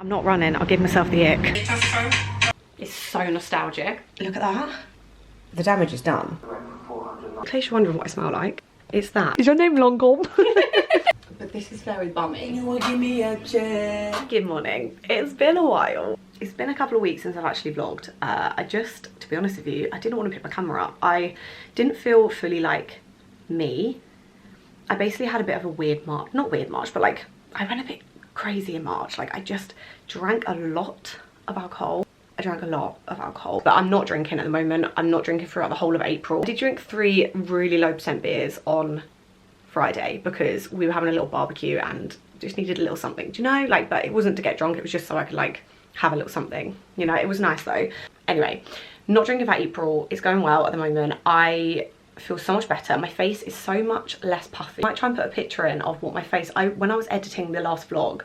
I'm not running, I'll give myself the ick. It's so nostalgic. Look at that. The damage is done. In case you're wondering what I smell like, it's that. Is your name long gone? But this is very bummy. Give me a check. Good morning. It's been a while. It's been a couple of weeks since I've actually vlogged. To be honest with you, I didn't want to pick my camera up. I didn't feel fully like me. I basically had a bit of a weird March. Not weird March, but like, I went a bit crazy in March. Like, I just drank a lot of alcohol. But I'm not drinking at the moment. I'm not drinking throughout the whole of April. I did drink 3 really low % beers on Friday because we were having a little barbecue and just needed a little something, do you know? Like, but it wasn't to get drunk, it was just so I could like have a little something, you know. It was nice though. Anyway, not drinking for April. It's going well at the moment. I feel so much better. My face is so much less puffy. I might try and put a picture in of what my face, when I was editing the last vlog,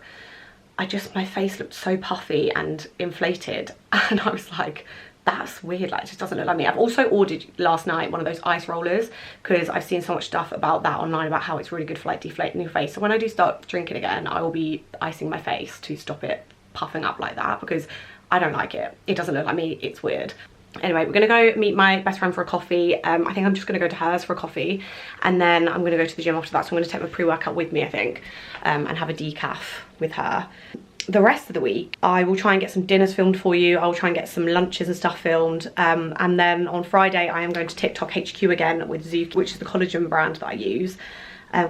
my face looked so puffy and inflated, and I was like, that's weird, like, it just doesn't look like me. I've also ordered last night one of those ice rollers because I've seen so much stuff about that online about how it's really good for like deflating your face. So when I do start drinking again, I will be icing my face to stop it puffing up like that because I don't like it. It doesn't look like me, it's weird. Anyway, we're gonna go meet my best friend for a coffee. I think I'm just gonna go to hers for a coffee, and then I'm gonna go to the gym after that. So I'm gonna take my pre-workout with me, I think, and have a decaf with her. The rest of the week, I will try and get some dinners filmed for you. I will try and get some lunches and stuff filmed. And then on Friday, I am going to TikTok HQ again with Zook, which is the collagen brand that I use,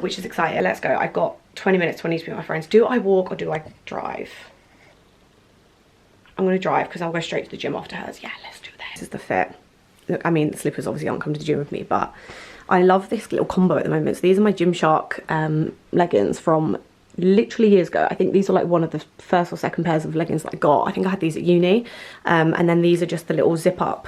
which is exciting. Let's go. I've got 20 minutes to meet my friends. Do I walk or do I drive? I'm gonna drive because I'll go straight to the gym after hers. Yeah, let's do that. This is the fit. Look, I mean, the slippers obviously aren't coming to the gym with me, but I love this little combo at the moment. So these are my Gymshark leggings from literally years ago. I think these are like one of the first or second pairs of leggings that I got. I think I had these at uni. And then these are just the little zip up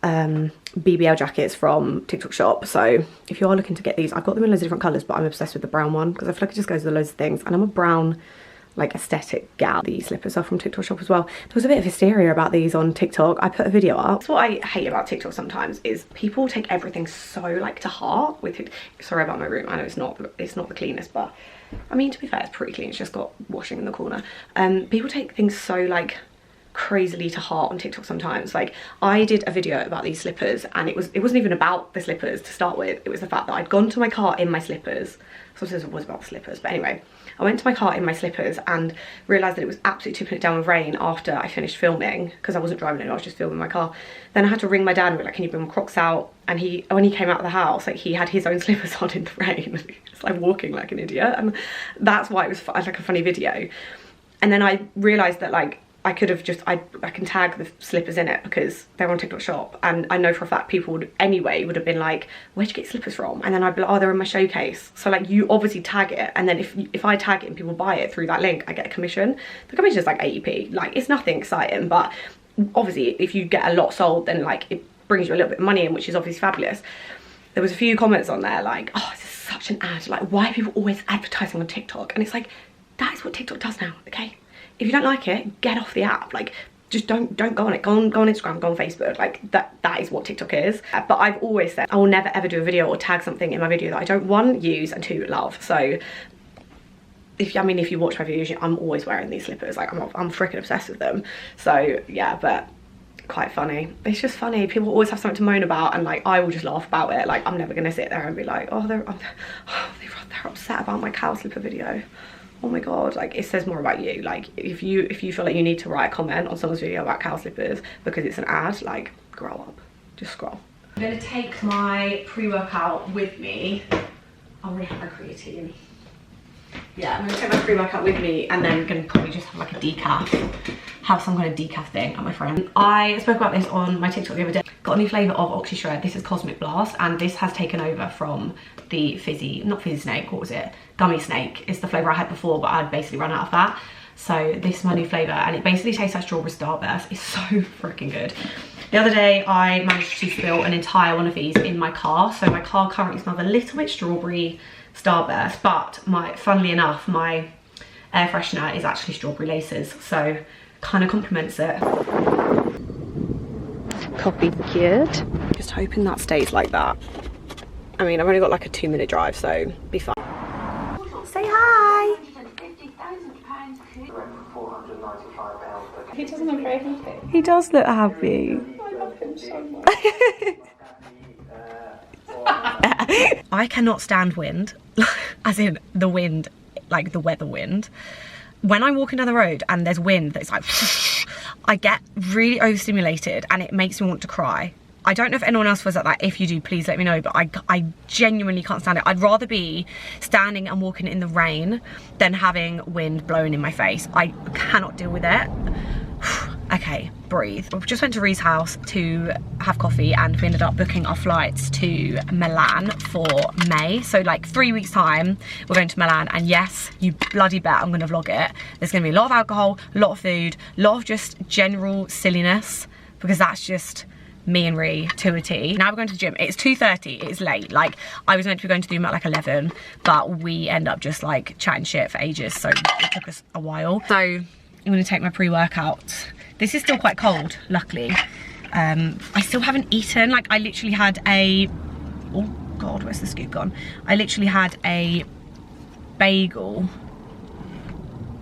BBL jackets from TikTok shop. So if you are looking to get these, I've got them in loads of different colours, but I'm obsessed with the brown one because I feel like it just goes with loads of things. And I'm a brown like aesthetic gal. These slippers are from TikTok shop as well. There was a bit of hysteria about these on TikTok. I put a video up. That's what I hate about TikTok sometimes, is people take everything so like to heart with it. Sorry about my room, I know it's not the cleanest, but I mean, to be fair, it's pretty clean. It's just got washing in the corner. People take things so like crazily to heart on TikTok sometimes. Like, I did a video about these slippers and it wasn't even about the slippers to start with. It was the fact that I'd gone to my car in my slippers. So it was about the slippers, but anyway, I went to my car in my slippers and realised that it was absolutely tipping it down with rain after I finished filming, because I wasn't driving it, I was just filming my car. Then I had to ring my dad and be like, can you bring my Crocs out? And when he came out of the house, like, he had his own slippers on in the rain. It's like walking like an idiot, and that's why it was like a funny video. And then I realised that like I could have just, I can tag the slippers in it because they're on TikTok shop, and I know for a fact people would have been like, where'd you get slippers from? And then I'd be like, oh, they're in my showcase. So like, you obviously tag it, and then if I tag it and people buy it through that link, I get a commission. The commission is like 80p, like, it's nothing exciting, but obviously if you get a lot sold, then like it brings you a little bit of money in, which is obviously fabulous. There was a few comments on there like, oh, this is such an ad, like, why are people always advertising on TikTok? And it's like, that is what TikTok does now, okay? If you don't like it, get off the app. Like, just don't go on it. Go on Instagram, go on Facebook. Like, that is what TikTok is. But I've always said I will never ever do a video or tag something in my video that I don't, 1, use, and 2, love. So if you watch my videos, I'm always wearing these slippers. Like, I'm freaking obsessed with them. So yeah, but quite funny. It's just funny. People always have something to moan about, and like, I will just laugh about it. Like, I'm never gonna sit there and be like, oh, they're upset about my cow slipper video. Oh my god, like, it says more about you. Like, if you feel like you need to write a comment on someone's video about cow slippers because it's an ad, like, grow up. Just scroll. I'm gonna take my pre-workout with me. I already have my creatine. Yeah, I'm gonna take my pre-workout with me, and then I'm gonna probably just have like a decaf, have some kind of decaf thing at my friend. I spoke about this on my TikTok the other day. Got a new flavour of Oxy Shred. This is Cosmic Blast, and this has taken over from the not fizzy snake, what was it? Gummy snake is the flavour I had before, but I'd basically run out of that. So this is my new flavour, and it basically tastes like strawberry starburst. It's so freaking good. The other day I managed to spill an entire one of these in my car. So my car currently smells a little bit strawberry starburst, but funnily enough, my air freshener is actually strawberry laces, so kind of complements it. Coffee secured. Just hoping that stays like that. I mean, I've only got like a 2-minute drive, so be fine. Say hi! He doesn't look very happy. He does look happy. I love him so much. I cannot stand wind, as in the wind, like the weather wind. When I'm walking down the road and there's wind that's like, I get really overstimulated and it makes me want to cry. I don't know if anyone else feels like that. If you do, please let me know, but I genuinely can't stand it. I'd rather be standing and walking in the rain than having wind blowing in my face. I cannot deal with it. Okay, breathe. We just went to Ree's house to have coffee and we ended up booking our flights to Milan for May. So like 3 weeks time, we're going to Milan, and yes, you bloody bet I'm gonna vlog it. There's gonna be a lot of alcohol, a lot of food, a lot of just general silliness, because that's just me and Ree to a T. Now we're going to the gym. It's 2:30, it's late. Like, I was meant to be going to the gym at like 11, but we end up just like chatting shit for ages, so it took us a while. So I'm gonna take my pre-workout. This is still quite cold, luckily. I still haven't eaten. Like, I literally had a, oh God, where's the scoop gone? I literally had a bagel,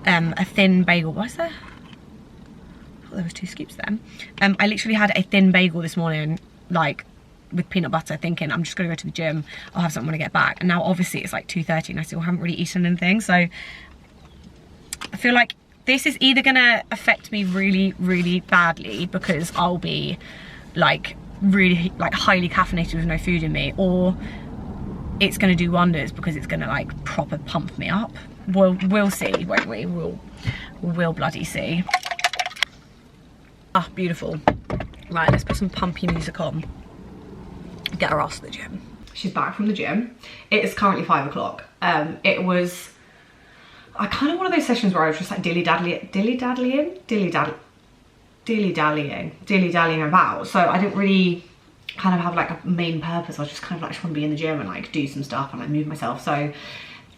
a thin bagel. Why is there? I thought there was 2 scoops then. I literally had a thin bagel this morning, like with peanut butter, thinking I'm just gonna go to the gym, I'll have something when I get back. And now obviously it's like 2:30 and I still haven't really eaten anything. So I feel like this is either gonna affect me really, really badly because I'll be like really like highly caffeinated with no food in me, or it's gonna do wonders because it's gonna like proper pump me up. We'll see, won't we? We'll bloody see. Ah, beautiful. Right, let's put some pumpy music on. Get her ass to the gym. She's back from the gym. It is currently 5 o'clock. It was, I kind of one of those sessions where I was just like dilly-dallying about. So I didn't really kind of have like a main purpose. I was just kind of like, just want to be in the gym and like do some stuff and like move myself. So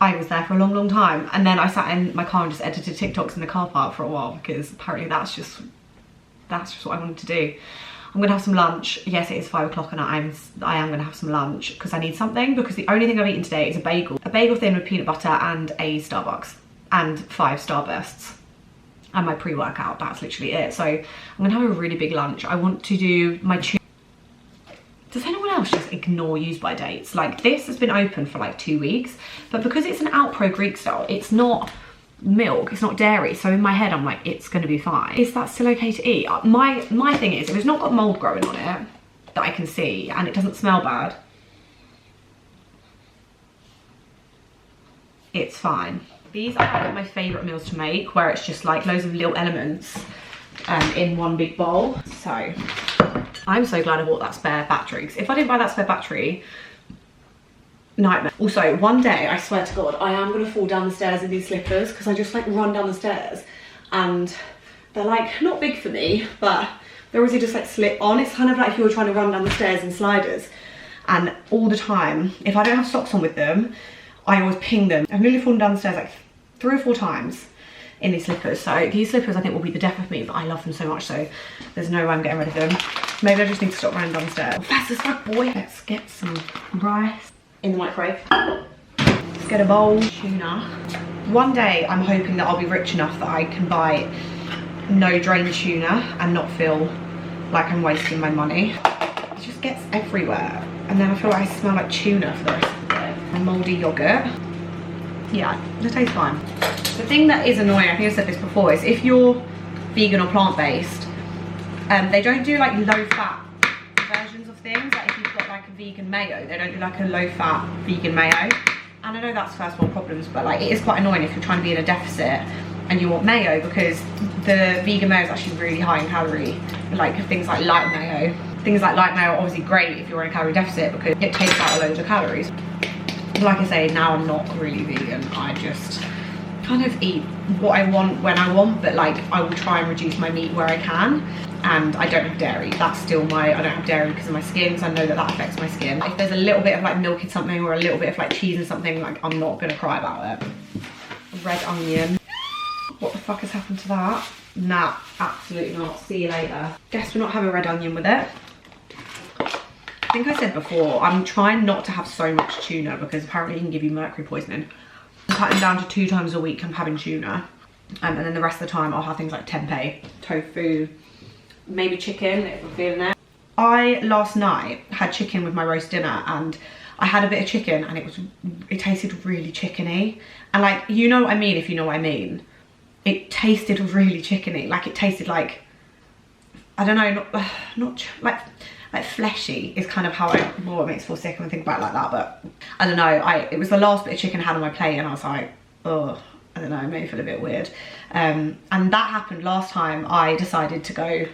I was there for a long, long time. And then I sat in my car and just edited TikToks in the car park for a while, because apparently that's just what I wanted to do. I'm gonna have some lunch. Yes, it is 5 o'clock and I am gonna have some lunch because I need something, because the only thing I've eaten today is a bagel. A bagel thin with peanut butter and a Starbucks and 5 Starbursts and my pre-workout. That's literally it. So I'm gonna have a really big lunch. I want to do my tuna. Does anyone else just ignore use by dates? Like, this has been open for like 2 weeks, but because it's an Alpro Greek style, it's not milk, it's not dairy, so in my head I'm like, it's gonna be fine. Is that still okay to eat? My thing is, if it's not got mold growing on it that I can see and it doesn't smell bad, it's fine. These are like my favorite meals to make, where it's just like loads of little elements in one big bowl. So I'm so glad I bought that spare battery, because if I didn't buy that spare battery, nightmare. Also, one day, I swear to God, I am gonna fall down the stairs in these slippers, because I just like run down the stairs and they're like not big for me, but they're obviously just like slip on. It's kind of like if you were trying to run down the stairs in sliders, and all the time, if I don't have socks on with them, I always ping them. I've nearly fallen down the stairs like 3 or 4 times in these slippers. So these slippers I think will be the death of me, but I love them so much, so there's no way I'm getting rid of them. Maybe I just need to stop running down the stairs. Fast as fuck, boy. Let's get some rice in the microwave. Let's get a bowl of tuna. One day I'm hoping that I'll be rich enough that I can buy no drain tuna and not feel like I'm wasting my money. It just gets everywhere, and then I feel like I smell like tuna for the rest of the day. And mouldy yogurt. Yeah, it tastes fine. The thing that is annoying, I think I've said this before, is if you're vegan or plant-based, they don't do like low-fat versions of things. Like if you've got like a vegan mayo, they don't do like a low-fat vegan mayo. And I know that's first world problems, but like it is quite annoying if you're trying to be in a deficit and you want mayo, because the vegan mayo is actually really high in calorie. Like things like light mayo. Things like light mayo are obviously great if you're in a calorie deficit, because it takes out a load of calories. Like I say, now I'm not really vegan. I just kind of eat what I want when I want, but like I will try and reduce my meat where I can. And I don't have dairy. That's still I don't have dairy because of my skin, so I know that that affects my skin. If there's a little bit of like milk in something or a little bit of like cheese in something, like I'm not gonna cry about it. Red onion. What the fuck has happened to that? Nah, absolutely not. See you later. Guess we're not having red onion with it. I think I said before, I'm trying not to have so much tuna because apparently it can give you mercury poisoning. I'm cutting down to 2 times a week I'm having tuna. And then the rest of the time I'll have things like tempeh, tofu, maybe chicken if I'm feeling it. I last night had chicken with my roast dinner, and I had a bit of chicken and it tasted really chickeny. And like, you know what I mean, if you know what I mean. It tasted really chickeny. Like it tasted like, I don't know, not like fleshy is kind of how it makes me feel sick when I think about it like that. But I don't know, it was the last bit of chicken I had on my plate, and I was like, oh, I don't know, it made me feel a bit weird. And that happened last time I decided to go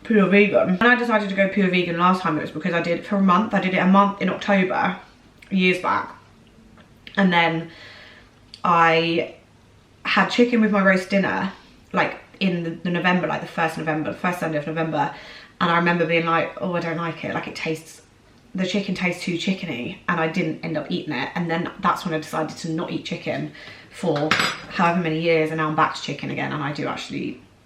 pure vegan. When I decided to go pure vegan last time, it was because I did it for a month. I did it a month in October, years back. And then I had chicken with my roast dinner, like in the November, like the first Sunday of November. And I remember being like, oh, I don't like it. Like the chicken tastes too chickeny, and I didn't end up eating it. And then that's when I decided to not eat chicken for however many years, and now I'm back to chicken again. And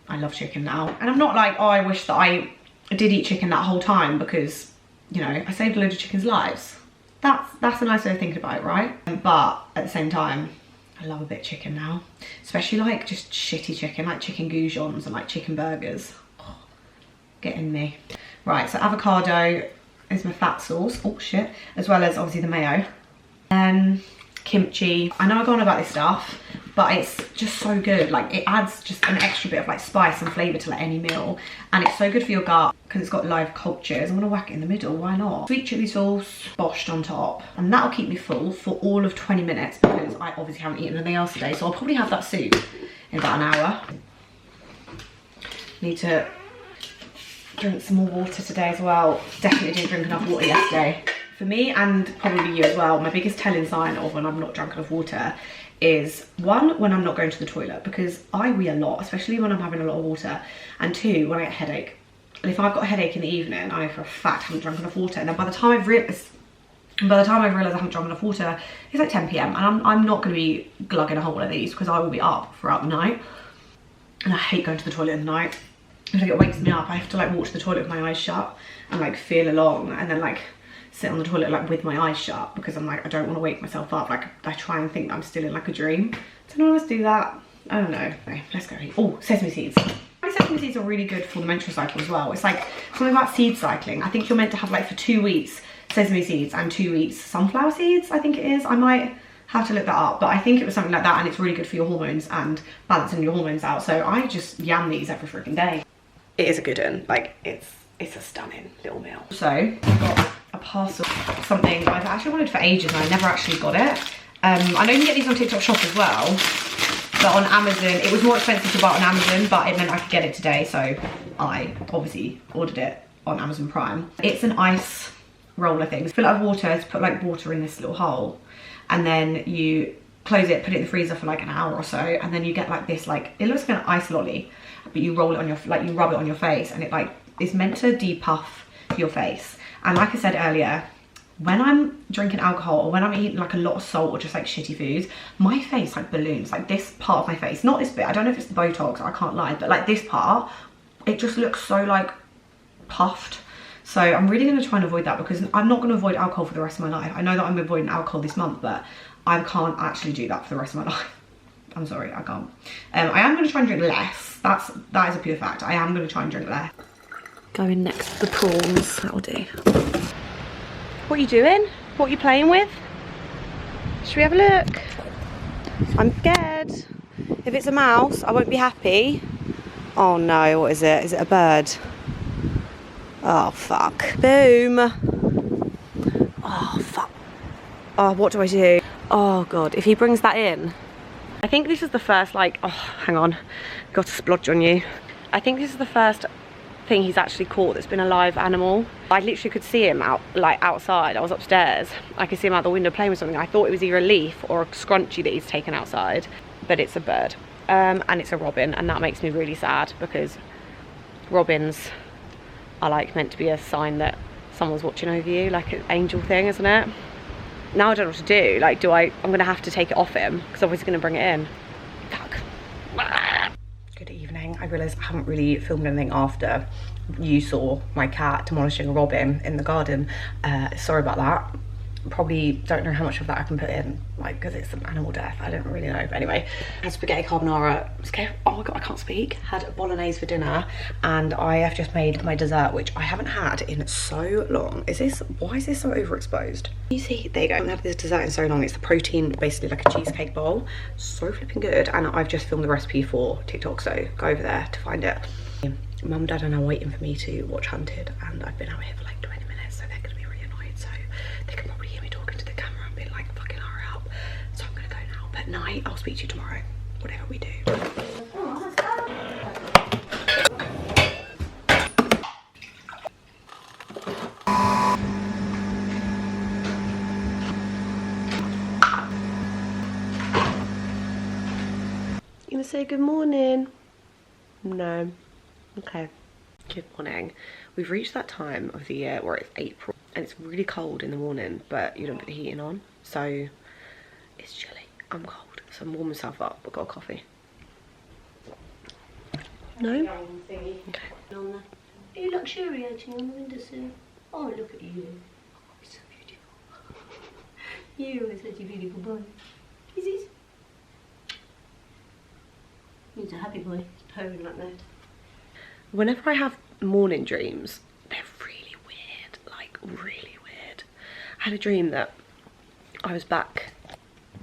I love chicken now. And I'm not like, oh, I wish that I did eat chicken that whole time, because, you know, I saved a load of chicken's lives. That's a nice way of thinking about it, right? But at the same time, I love a bit of chicken now. Especially like just shitty chicken, like chicken goujons and like chicken burgers. Oh, get in me. Right, so avocado is my fat sauce. Oh shit. As well as obviously the mayo. And kimchi. I know I go on about this stuff, but it's just so good. Like it adds just an extra bit of like spice and flavour to like any meal, and it's so good for your gut because it's got live cultures. I'm gonna whack it in the middle, why not? Sweet chilli sauce boshed on top, and that'll keep me full for all of 20 minutes because I obviously haven't eaten anything else today, so I'll probably have that soup in about an hour. Need to drink some more water today as well. Definitely didn't drink enough water yesterday. For me, and probably you as well, my biggest telling sign of when I'm not drunk enough water is, one, when I'm not going to the toilet, because I wee a lot, especially when I'm having a lot of water, and two, when I get a headache. And if I've got a headache in the evening, I for a fact haven't drunk enough water, and then by the time I've realised I haven't drunk enough water, it's like 10 PM, and I'm not going to be glugging a whole one of these because I will be up throughout the night, and I hate going to the toilet in the night. If it wakes me up, I have to like walk to the toilet with my eyes shut and like feel along, and then like sit on the toilet like with my eyes shut, because I'm like, I don't want to wake myself up. Like I try and think that I'm still in like a dream. Does anyone else do that? I don't know. Okay, let's go eat. Oh, sesame seeds. Sesame seeds are really good for the menstrual cycle as well. It's like something about seed cycling. I think you're meant to have like for 2 weeks sesame seeds and 2 weeks sunflower seeds, I think it is. I might have to look that up, but I think it was something like that, and it's really good for your hormones and balancing your hormones out. So I just yam these every freaking day. It is a good one. Like it's a stunning little meal. So I got a parcel, something I've actually wanted for ages and I never actually got it. I know you can get these on TikTok Shop as well, but on Amazon it was more expensive to buy on Amazon, but it meant I could get it today, so I obviously ordered it on Amazon Prime. It's an ice roller thing. Fill it with water, just put like water in this little hole, and then you close it, put it in the freezer for like an hour or so, and then you get like this, like it looks like an ice lolly, but you roll it on your, like you rub it on your face, and it like is meant to depuff your face. And like I said earlier, when I'm drinking alcohol or when I'm eating like a lot of salt or just like shitty foods, my face like balloons, like this part of my face, not this bit, I don't know if it's the Botox, I can't lie, but like this part, it just looks so like puffed. So I'm really going to try and avoid that, because I'm not going to avoid alcohol for the rest of my life. I know that I'm avoiding alcohol this month, but I can't actually do that for the rest of my life. I'm sorry, I can't. I am going to try and drink less. That is a pure fact. I am going to try and drink less. Going next to the prawns, that'll do. What are you doing? What are you playing with? Should we have a look? I'm scared. If it's a mouse, I won't be happy. Oh no, what is it? Is it a bird? Oh fuck. Boom. Oh fuck. Oh, what do I do? Oh god, if he brings that in. I think this is the first, like, oh, hang on. Got a splodge on you. I think this is the first thing he's actually caught that's been a live animal. I literally could see him out, like outside. I was upstairs. I could see him out the window playing with something. I thought it was either a leaf or a scrunchie that he's taken outside, but it's a bird. And it's a robin, and that makes me really sad, because robins are like meant to be a sign that someone's watching over you, like an angel thing, isn't it? Now I don't know what to do. Like, I'm gonna have to take it off him, because obviously gonna bring it in. Fuck. Good evening. I realised I haven't really filmed anything after you saw my cat demolishing a robin in the garden. Sorry about that. probably don't know how much of that I can put in, like, because it's some animal death. I don't really know. But anyway, had spaghetti carbonara. Oh my god, I can't speak. Had bolognese for dinner, and I have just made my dessert, which I haven't had in so long. Why is this so overexposed? You see, there you go. I haven't had this dessert in so long. It's the protein, basically like a cheesecake bowl. So flipping good. And I've just filmed the recipe for TikTok, so go over there to find it. Mum and Dad are now waiting for me to watch Hunted, and I've been out here for like 20 minutes, so they're gonna be really annoyed. So they can probably hear me talking to the camera and be like, fucking hurry up. So I'm gonna go now. But night, I'll speak to you tomorrow, whatever we do. You gonna say good morning? No. Okay. Good morning. We've reached that time of the year where it's April and it's really cold in the morning, but you don't put the heating on, so it's chilly. I'm cold, so I'm warming myself up. I've got a coffee. No? Okay. Are you luxuriating on the windowsill? Oh, look at you. Oh, it's so beautiful. You are such a beautiful boy. Is it? He's a happy boy. He's purring like that. Whenever I have morning dreams, they're really weird, like really weird. I had a dream that I was back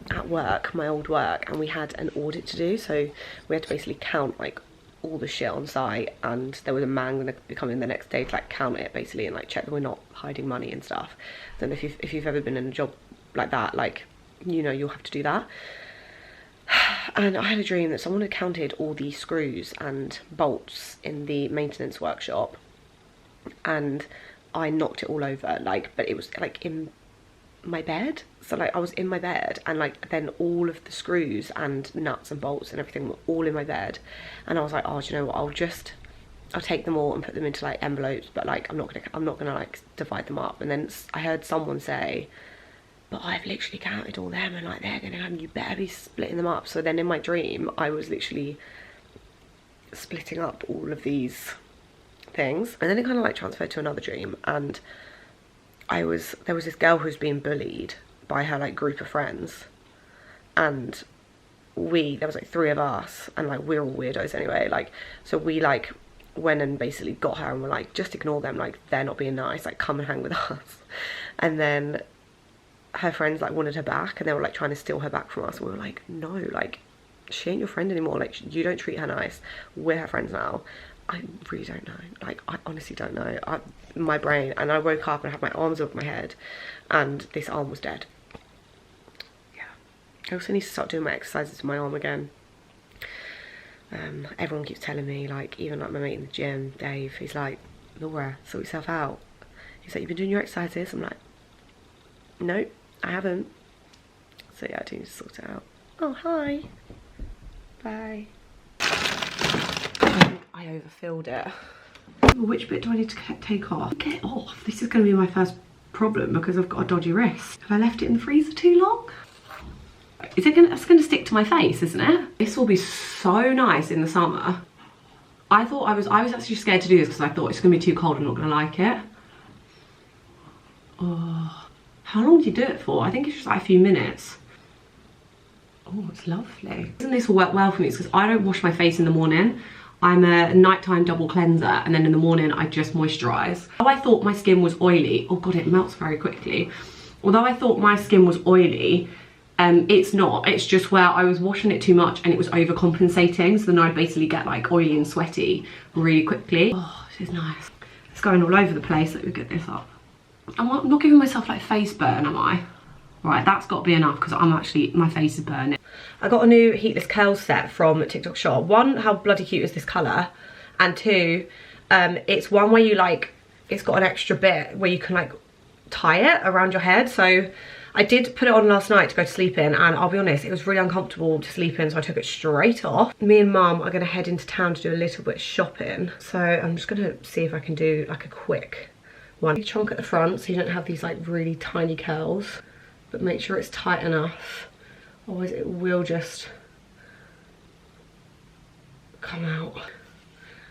at work, my old work, and we had an audit to do, so we had to basically count like all the shit on site, and there was a man gonna be coming the next day to like count it basically and like check that we're not hiding money and stuff. Then if you've ever been in a job like that, like, you know, you'll have to do that. And I had a dream that someone had counted all the screws and bolts in the maintenance workshop, and I knocked it all over, like, but it was like in my bed. So like I was in my bed, and like then all of the screws and nuts and bolts and everything were all in my bed, and I was like, oh, do you know what, I'll take them all and put them into like envelopes, but like I'm not gonna like divide them up. And then I heard someone say, but I've literally counted all them, and like they're gonna come, you better be splitting them up. So then in my dream I was literally splitting up all of these things, and then it kind of like transferred to another dream, and there was this girl who was being bullied by her like group of friends, and there was like 3 of us, and like we're all weirdos anyway, like, so we like went and basically got her and were like, just ignore them, like they're not being nice, like come and hang with us. And then her friends like wanted her back, and they were like trying to steal her back from us. We were like, no, like she ain't your friend anymore, like you don't treat her nice, we're her friends now. I really don't know, like I honestly don't know. My brain, and I woke up and I had my arms over my head, and this arm was dead. Yeah, I also need to start doing my exercises with my arm again. Everyone keeps telling me, like even like my mate in the gym, Dave, he's like, Laura, sort yourself out. He's like, you've been doing your exercises? I'm like, nope, I haven't. So yeah, I do need to sort it out. Oh, hi. Bye. I overfilled it. Which bit do I need to take off? Get off. This is going to be my first problem because I've got a dodgy wrist. Have I left it in the freezer too long? It's going to stick to my face, isn't it? This will be so nice in the summer. I was actually scared to do this because I thought it's going to be too cold, I'm not going to like it. Oh, how long do you do it for? I think it's just like a few minutes. Oh, it's lovely. Isn't this will work well for me? It's because I don't wash my face in the morning. I'm a nighttime double cleanser, and then in the morning I just moisturise. Although I thought my skin was oily, oh god, it melts very quickly. Although I thought my skin was oily, it's not. It's just where I was washing it too much and it was overcompensating, so then I'd basically get like oily and sweaty really quickly. Oh, this is nice. It's going all over the place. Let me get this up. I'm not giving myself like face burn, am I? Right, that's got to be enough because my face is burning. I got a new heatless curl set from TikTok Shop. 1, how bloody cute is this colour? And 2, it's one where you like, it's got an extra bit where you can like tie it around your head. So I did put it on last night to go to sleep in, and I'll be honest, it was really uncomfortable to sleep in, so I took it straight off. Me and Mum are going to head into town to do a little bit of shopping. So I'm just going to see if I can do like a quick one. Big chunk at the front so you don't have these like really tiny curls, but make sure it's tight enough, otherwise it will just come out.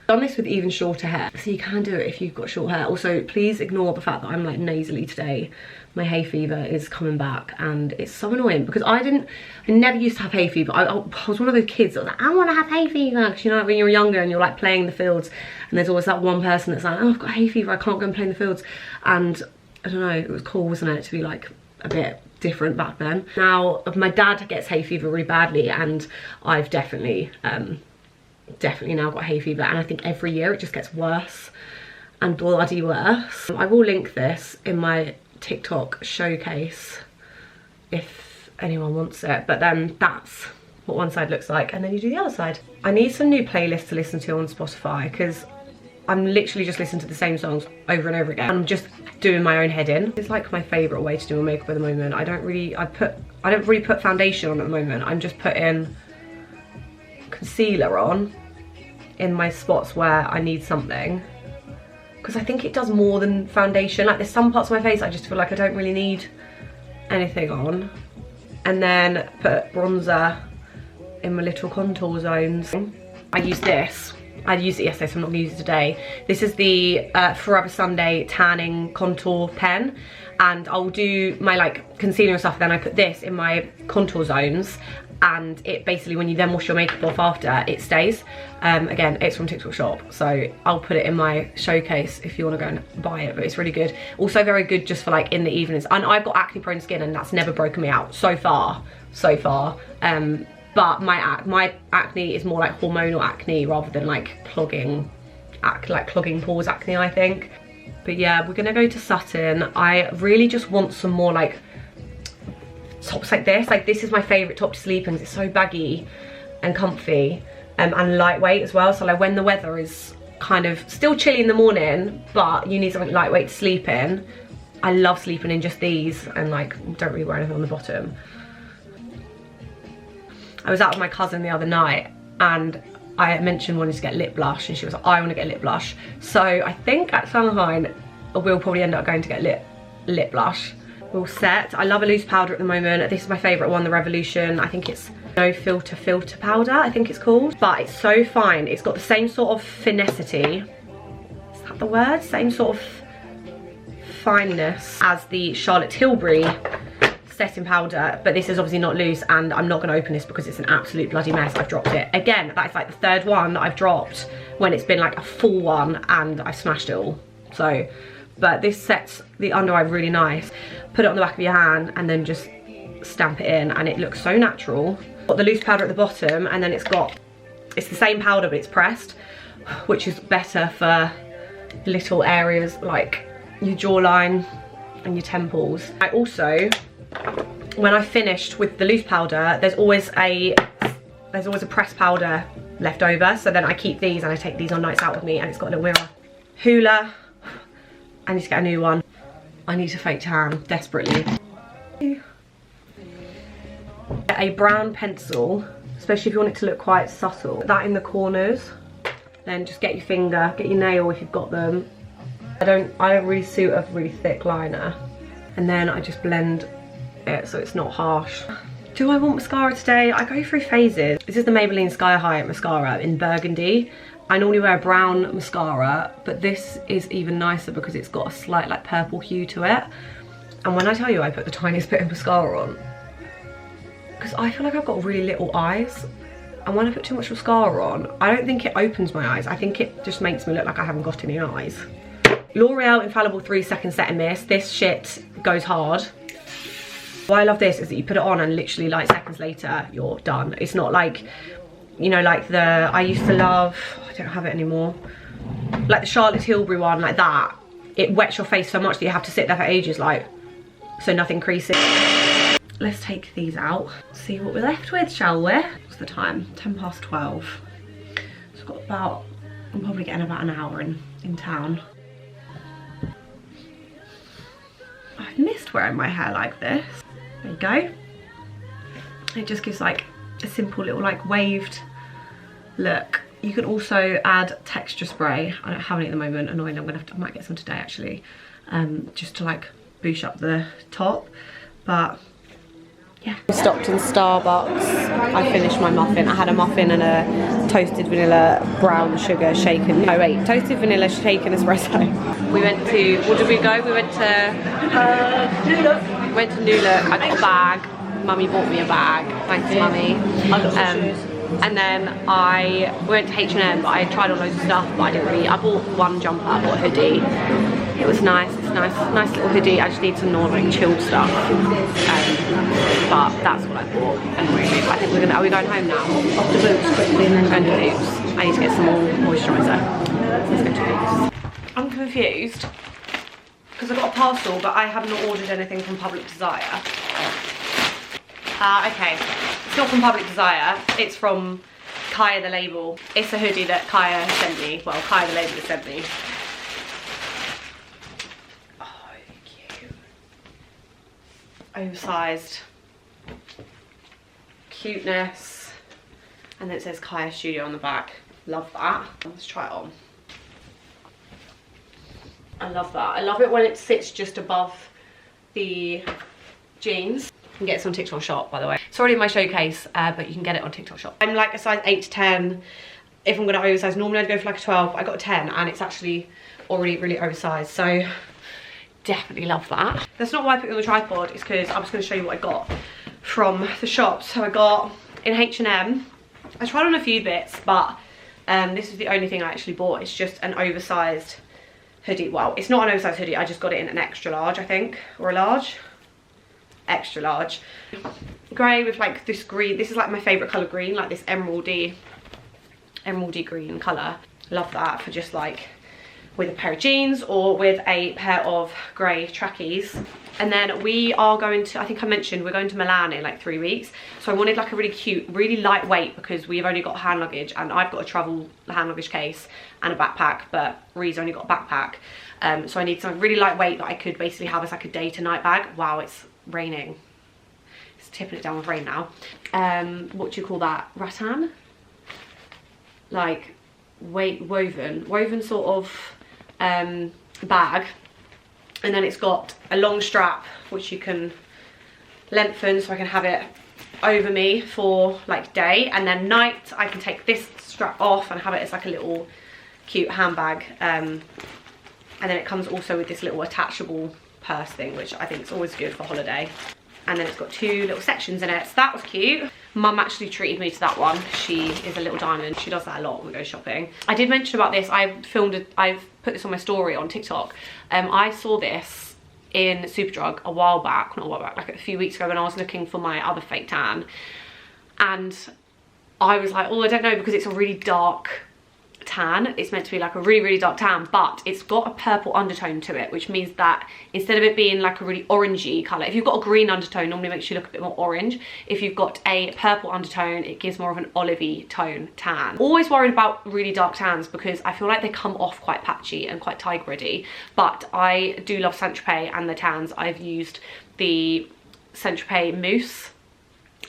Done this with even shorter hair, so you can do it if you've got short hair. Also, please ignore the fact that I'm like nasally today. My hay fever is coming back and it's so annoying because I never used to have hay fever. I was one of those kids that was like, I want to have hay fever, because you know, like when you're younger and you're like playing the fields and there's always that one person that's like, oh, I've got hay fever, I can't go and play in the fields. And I don't know, it was cool, wasn't it, to be like a bit different back then. Now my dad gets hay fever really badly, and I've definitely now got hay fever, and I think every year it just gets worse and bloody worse. I will link this in my TikTok showcase if anyone wants it, but then that's what one side looks like, and then you do the other side. I need some new playlists to listen to on Spotify because I'm literally just listening to the same songs over and over again. I'm just doing my own head in. It's like my favourite way to do my makeup at the moment. I don't really put foundation on at the moment. I'm just putting concealer on in my spots where I need something, because I think it does more than foundation. Like there's some parts of my face I just feel like I don't really need anything on, and then put bronzer in my little contour zones. I use this. I used it yesterday, so I'm not gonna use it today. This is the Forever Sunday tanning contour pen, and I'll do my like concealer and stuff, then I put this in my contour zones, and it basically, when you then wash your makeup off after, it stays. Again, it's from TikTok Shop, so I'll put it in my showcase if you want to go and buy it, but it's really good. Also very good just for like in the evenings, and I've got acne prone skin and that's never broken me out so far. But my acne is more like hormonal acne rather than like clogging pores acne, I think. But yeah, we're gonna go to Sutton. I really just want some more like tops like this. Like this is my favourite top to sleep in. It's so baggy and comfy and lightweight as well. So like when the weather is kind of still chilly in the morning, but you need something lightweight to sleep in, I love sleeping in just these, and like don't really wear anything on the bottom. I was out with my cousin the other night and I mentioned wanting to get lip blush, and she was like, I want to get lip blush. So I think at Shanghai we'll probably end up going to get lip blush. We're all set. I love a loose powder at the moment. This is my favourite one, the Revolution. I think it's no filter powder, I think it's called. But it's so fine. It's got the same sort of finessity. Is that the word? Same sort of fineness as the Charlotte Tilbury setting powder, but this is obviously not loose, and I'm not going to open this because it's an absolute bloody mess. I've dropped it again. That is like the third one that I've dropped when it's been like a full one and I've smashed it all. So, but this sets the under eye really nice. Put it on the back of your hand and then just stamp it in, and it looks so natural. Got the loose powder at the bottom, and then it's the same powder but it's pressed, which is better for little areas like your jawline and your temples. I also, when I finished with the loose powder, there's always a pressed powder left over, so then I keep these and I take these on nights out with me, and it's got a little mirror. Hoola, I need to get a new one. I need to fake tan desperately. A brown pencil, especially if you want it to look quite subtle. That in the corners. Then just get your finger, get your nail if you've got them. I don't really suit a really thick liner. And then I just blend it so it's not harsh. Do I want mascara today? I go through phases. This is the Maybelline Sky High mascara in burgundy. I normally wear a brown mascara, but this is even nicer because it's got a slight like purple hue to it. And when I tell you I put the tiniest bit of mascara on, because I feel like I've got really little eyes, and when I put too much mascara on, I don't think it opens my eyes. I think it just makes me look like I haven't got any eyes. L'Oreal Infallible 3-second set and mist. This shit goes hard. Why I love this is that you put it on and literally like seconds later you're done. It's not like, you know, like I used to love, I don't have it anymore, like the Charlotte Tilbury one, like that. It wets your face so much that you have to sit there for ages, like, so nothing creases. Let's take these out, see what we're left with, shall we? What's the time? 12:10. So I've got about, I'm probably getting about an hour in town. I've missed wearing my hair like this. There you go. It just gives like a simple little like waved look. You can also add texture spray. I don't have any at the moment, annoying. I might get some today actually, just to like boost up the top. But yeah. We stopped in Starbucks. I finished my muffin. I had a muffin and a toasted vanilla brown sugar shaken. No wait, toasted vanilla shaken espresso. We went to, what did we go? We went to New Look. We went to New Look. I got a bag. Mummy bought me a bag. Thanks, Mummy. I got some shoes. And then I went to H&M, but I tried on loads of stuff, but I didn't really. I bought one jumper, I bought a hoodie. It was nice. It's nice little hoodie. I just need some more like chilled stuff. But that's what I bought. Anyway, I think are we going home now? Off the Boots quickly and then Going to Boots. I need to get some more moisturiser. Let's go to Boots. I'm confused because I got a parcel, but I have not ordered anything from Public Desire. Okay, it's not from Public Desire, it's from Kaya the Label. It's a hoodie that Kaya sent me. Well, Kaya the Label has sent me. Oh, cute. Oversized. Cuteness. And then it says Kaya Studio on the back. Love that. Let's try it on. I love that. I love it when it sits just above the jeans. You can get this on TikTok Shop, by the way. It's already in my showcase, but you can get it on TikTok Shop. I'm like a size 8 to 10. If I'm gonna oversize, normally I'd go for like a 12. I got a 10 and it's actually already really oversized. So definitely love that. That's not why I put it on the tripod. It's because I was gonna show you what I got from the shop. So I got in H&M. I tried on a few bits, but this is the only thing I actually bought. It's just an oversized hoodie. Well, it's not an oversized hoodie. I just got it in an extra large, I think, or a large. Extra large. Grey with like this green. This is like my favourite colour green, like this emeraldy green colour. Love that for just like with a pair of jeans or with a pair of grey trackies. And then we are going to, I think I mentioned, we're going to Milan in like 3 weeks. So I wanted like a really cute, really lightweight, because we've only got hand luggage and I've got a travel hand luggage case and a backpack, but Ree's only got a backpack. So I need something really lightweight that I could basically have as like a day to night bag. Wow, it's raining. It's tipping it down with rain now. What do you call that? Rattan? Like woven sort of bag. And then it's got a long strap which you can lengthen so I can have it over me for like day, and then night I can take this strap off and have it as like a little cute handbag. And then it comes also with this little attachable purse thing, which I think is always good for holiday. And then it's got 2 little sections in it, so that was cute. Mum actually treated me to that one. She is a little diamond. She does that a lot when we go shopping. I did mention about this. I've put this on my story on TikTok. I saw this in Superdrug a while back, not a while back, like a few weeks ago when I was looking for my other fake tan. And I was like, oh, I don't know, because it's a really dark tan. It's meant to be like a really dark tan, but it's got a purple undertone to it, which means that instead of it being like a really orangey colour, if you've got a green undertone, normally makes you look a bit more orange. If you've got a purple undertone, it gives more of an olivey tone tan. Always worried about really dark tans because I feel like they come off quite patchy and quite tiger-ready, but I do love Saint-Tropez and the tans. I've used the Saint-Tropez mousse.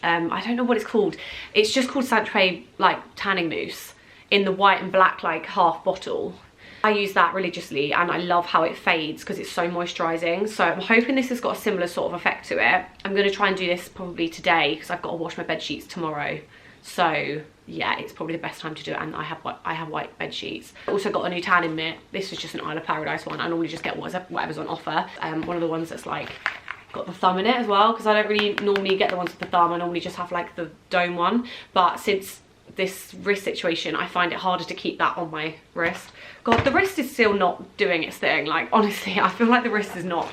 I don't know what it's called. It's just called Saint-Tropez like tanning mousse, in the white and black like half bottle. I use that religiously and I love how it fades because it's so moisturising. So I'm hoping this has got a similar sort of effect to it. I'm going to try and do this probably today because I've got to wash my bed sheets tomorrow. So yeah, it's probably the best time to do it, and I have white bed sheets. I also got a new tanning mitt. This is just an Isle of Paradise one. I normally just get whatever's on offer. One of the ones that's like got the thumb in it as well, because I don't really normally get the ones with the thumb. I normally just have like the dome one, but since this wrist situation, I find it harder to keep that on my wrist. God, the wrist is still not doing its thing. Like honestly, I feel like the wrist is not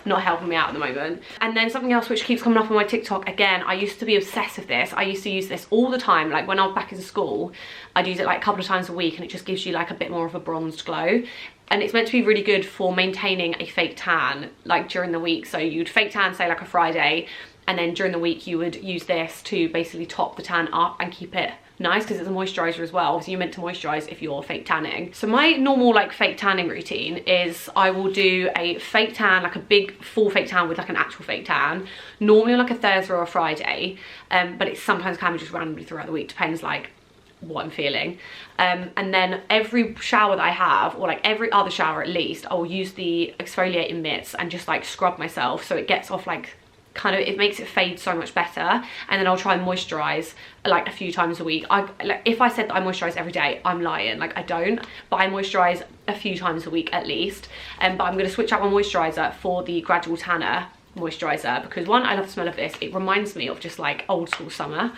helping me out at the moment. And then something else which keeps coming up on my TikTok, again, I used to be obsessed with this. I used to use this all the time. Like when I was back in school, I'd use it like a couple of times a week, and it just gives you like a bit more of a bronzed glow. And it's meant to be really good for maintaining a fake tan like during the week. So you'd fake tan, say like a Friday, and then during the week you would use this to basically top the tan up and keep it nice, because it's a moisturizer as well. Obviously you're meant to moisturize if you're fake tanning. So my normal like fake tanning routine is I will do a fake tan, like a big full fake tan with like an actual fake tan, normally on like a Thursday or a Friday, but it sometimes can be just randomly throughout the week, depends like what I'm feeling. And then every shower that I have, or like every other shower at least, I will use the exfoliating mitts and just like scrub myself so it gets off like kind of, it makes it fade so much better. And then I'll try and moisturize like a few times a week. Like, if I said that I moisturize every day, I'm lying. Like, I don't, but I moisturize a few times a week at least. But I'm going to switch out my moisturizer for the Gradual Tanner moisturizer, because one, I love the smell of this. It reminds me of just like old school summer.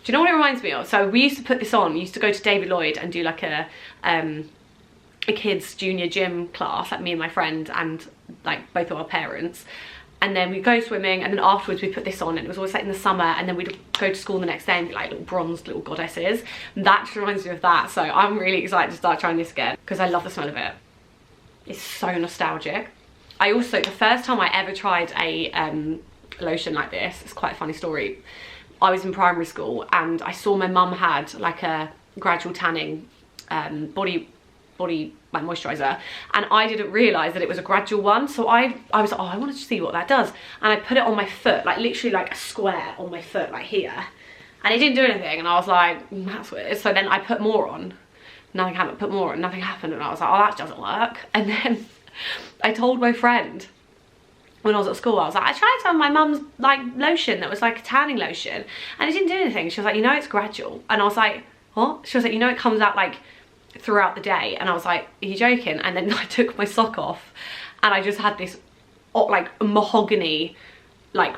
Do you know what it reminds me of? So we used to put this on. We used to go to David Lloyd and do like a kids junior gym class, like me and my friend and like both of our parents. And then we'd go swimming, and then afterwards we put this on, and it was always like in the summer, and then we'd go to school the next day and be like little bronzed little goddesses. And that just reminds me of that. So I'm really excited to start trying this again, because I love the smell of it. It's so nostalgic. I also, the first time I ever tried a lotion like this, it's quite a funny story. I was in primary school and I saw my mum had like a Gradual Tanning body like moisturizer, and I didn't realise that it was a Gradual one. So I was like, oh, I wanted to see what that does, and I put it on my foot, like literally like a square on my foot, like here, and it didn't do anything. And I was like, that's weird. So then I put more on, nothing happened. Put more on, nothing happened. And I was like, oh, that doesn't work. And then I told my friend when I was at school, I was like, I tried some of my mum's like lotion that was like a tanning lotion, and it didn't do anything. She was like, you know, it's Gradual. And I was like, what? She was like, you know, it comes out like throughout the day. And I was like, are you joking? And then I took my sock off, and I just had this like mahogany like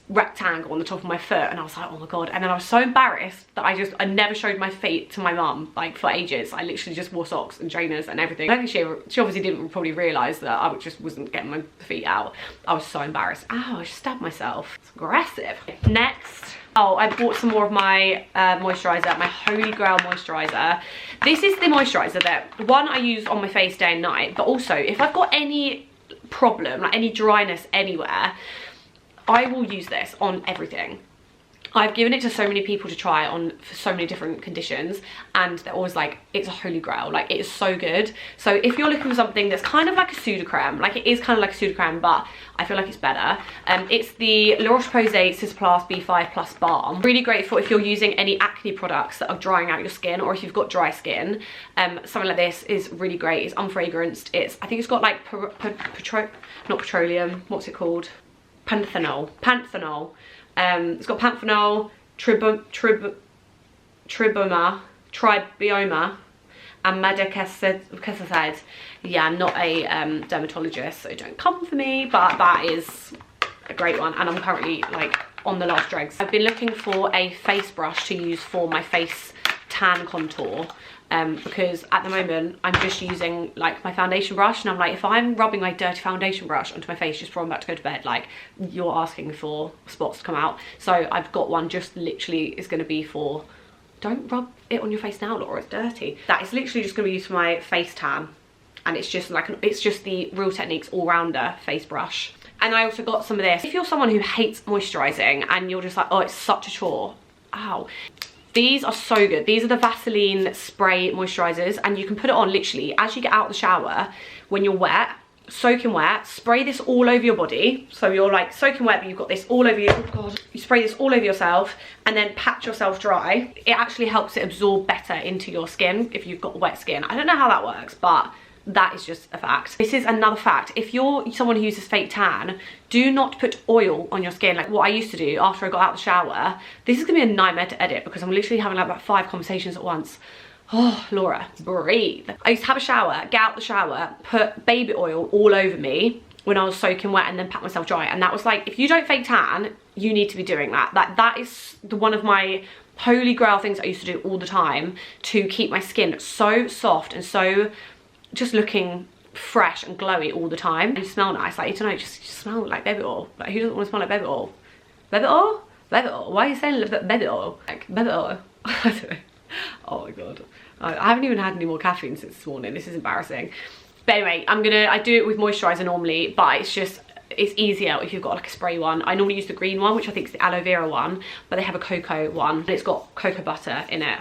rectangle on the top of my foot, and I was like, oh my god. And then I was so embarrassed that I never showed my feet to my mum like for ages. I literally just wore socks and trainers and everything. I don't think she obviously didn't probably realise that I just wasn't getting my feet out. I was so embarrassed. Ow, I just stabbed myself. It's aggressive. Next, oh, I bought some more of my moisturiser, my Holy Grail moisturiser. This is the moisturiser that, one, I use on my face day and night, but also if I've got any problem, like any dryness anywhere, I will use this on everything. I've given it to so many people to try on for so many different conditions, and they're always like, it's a Holy Grail, like it is so good. So if you're looking for something that's kind of like a pseudocreme, like it is kind of like a pseudocreme, but I feel like it's better. It's the La Roche-Posay Cicaplast B5 Plus Balm. Really great for if you're using any acne products that are drying out your skin, or if you've got dry skin. Something like this is really great. It's unfragranced. I think it's got like not petroleum, what's it called? Panthenol. It's got panthenol, tribioma, and madecasside. Yeah, I'm not a dermatologist, so don't come for me, but that is a great one, and I'm currently like on the last dregs. I've been looking for a face brush to use for my face tan contour, because at the moment I'm just using like my foundation brush, and I'm like, if I'm rubbing my dirty foundation brush onto my face just before I'm about to go to bed, like you're asking for spots to come out. So I've got one just literally is going to be for, don't rub it on your face now, Laura, it's dirty. That is literally just going to be used for my face tan, and it's just like it's just the Real Techniques all-rounder face brush. And I also got some of this. If you're someone who hates moisturising and you're just like, oh, it's such a chore, ow. These are so good. These are the Vaseline spray moisturisers, and you can put it on literally as you get out of the shower when you're wet, soaking wet. Spray this all over your body. So you're like soaking wet, but you've got this all over you. Oh God. You spray this all over yourself and then pat yourself dry. It actually helps it absorb better into your skin if you've got wet skin. I don't know how that works, but that is just a fact. This is another fact. If you're someone who uses fake tan, do not put oil on your skin like what I used to do after I got out of the shower. This is gonna be a nightmare to edit because I'm literally having like about 5 conversations at once. Oh, Laura, breathe. I used to have a shower, get out the shower, put baby oil all over me when I was soaking wet, and then pat myself dry. And that was like, if you don't fake tan, you need to be doing that. That is one of my Holy Grail things I used to do all the time to keep my skin so soft and so just looking fresh and glowy all the time. And you smell nice, like, you don't know, just smell like baby oil. Like, who doesn't want to smell like baby oil? Baby oil? Baby oil? Why are you saying baby oil? Like, baby oil? I don't know. Oh my God. I haven't even had any more caffeine since this morning. This is embarrassing. But anyway, I do it with moisturiser normally, but it's easier if you've got like a spray one. I normally use the green one, which I think is the aloe vera one, but they have a cocoa one, and it's got cocoa butter in it.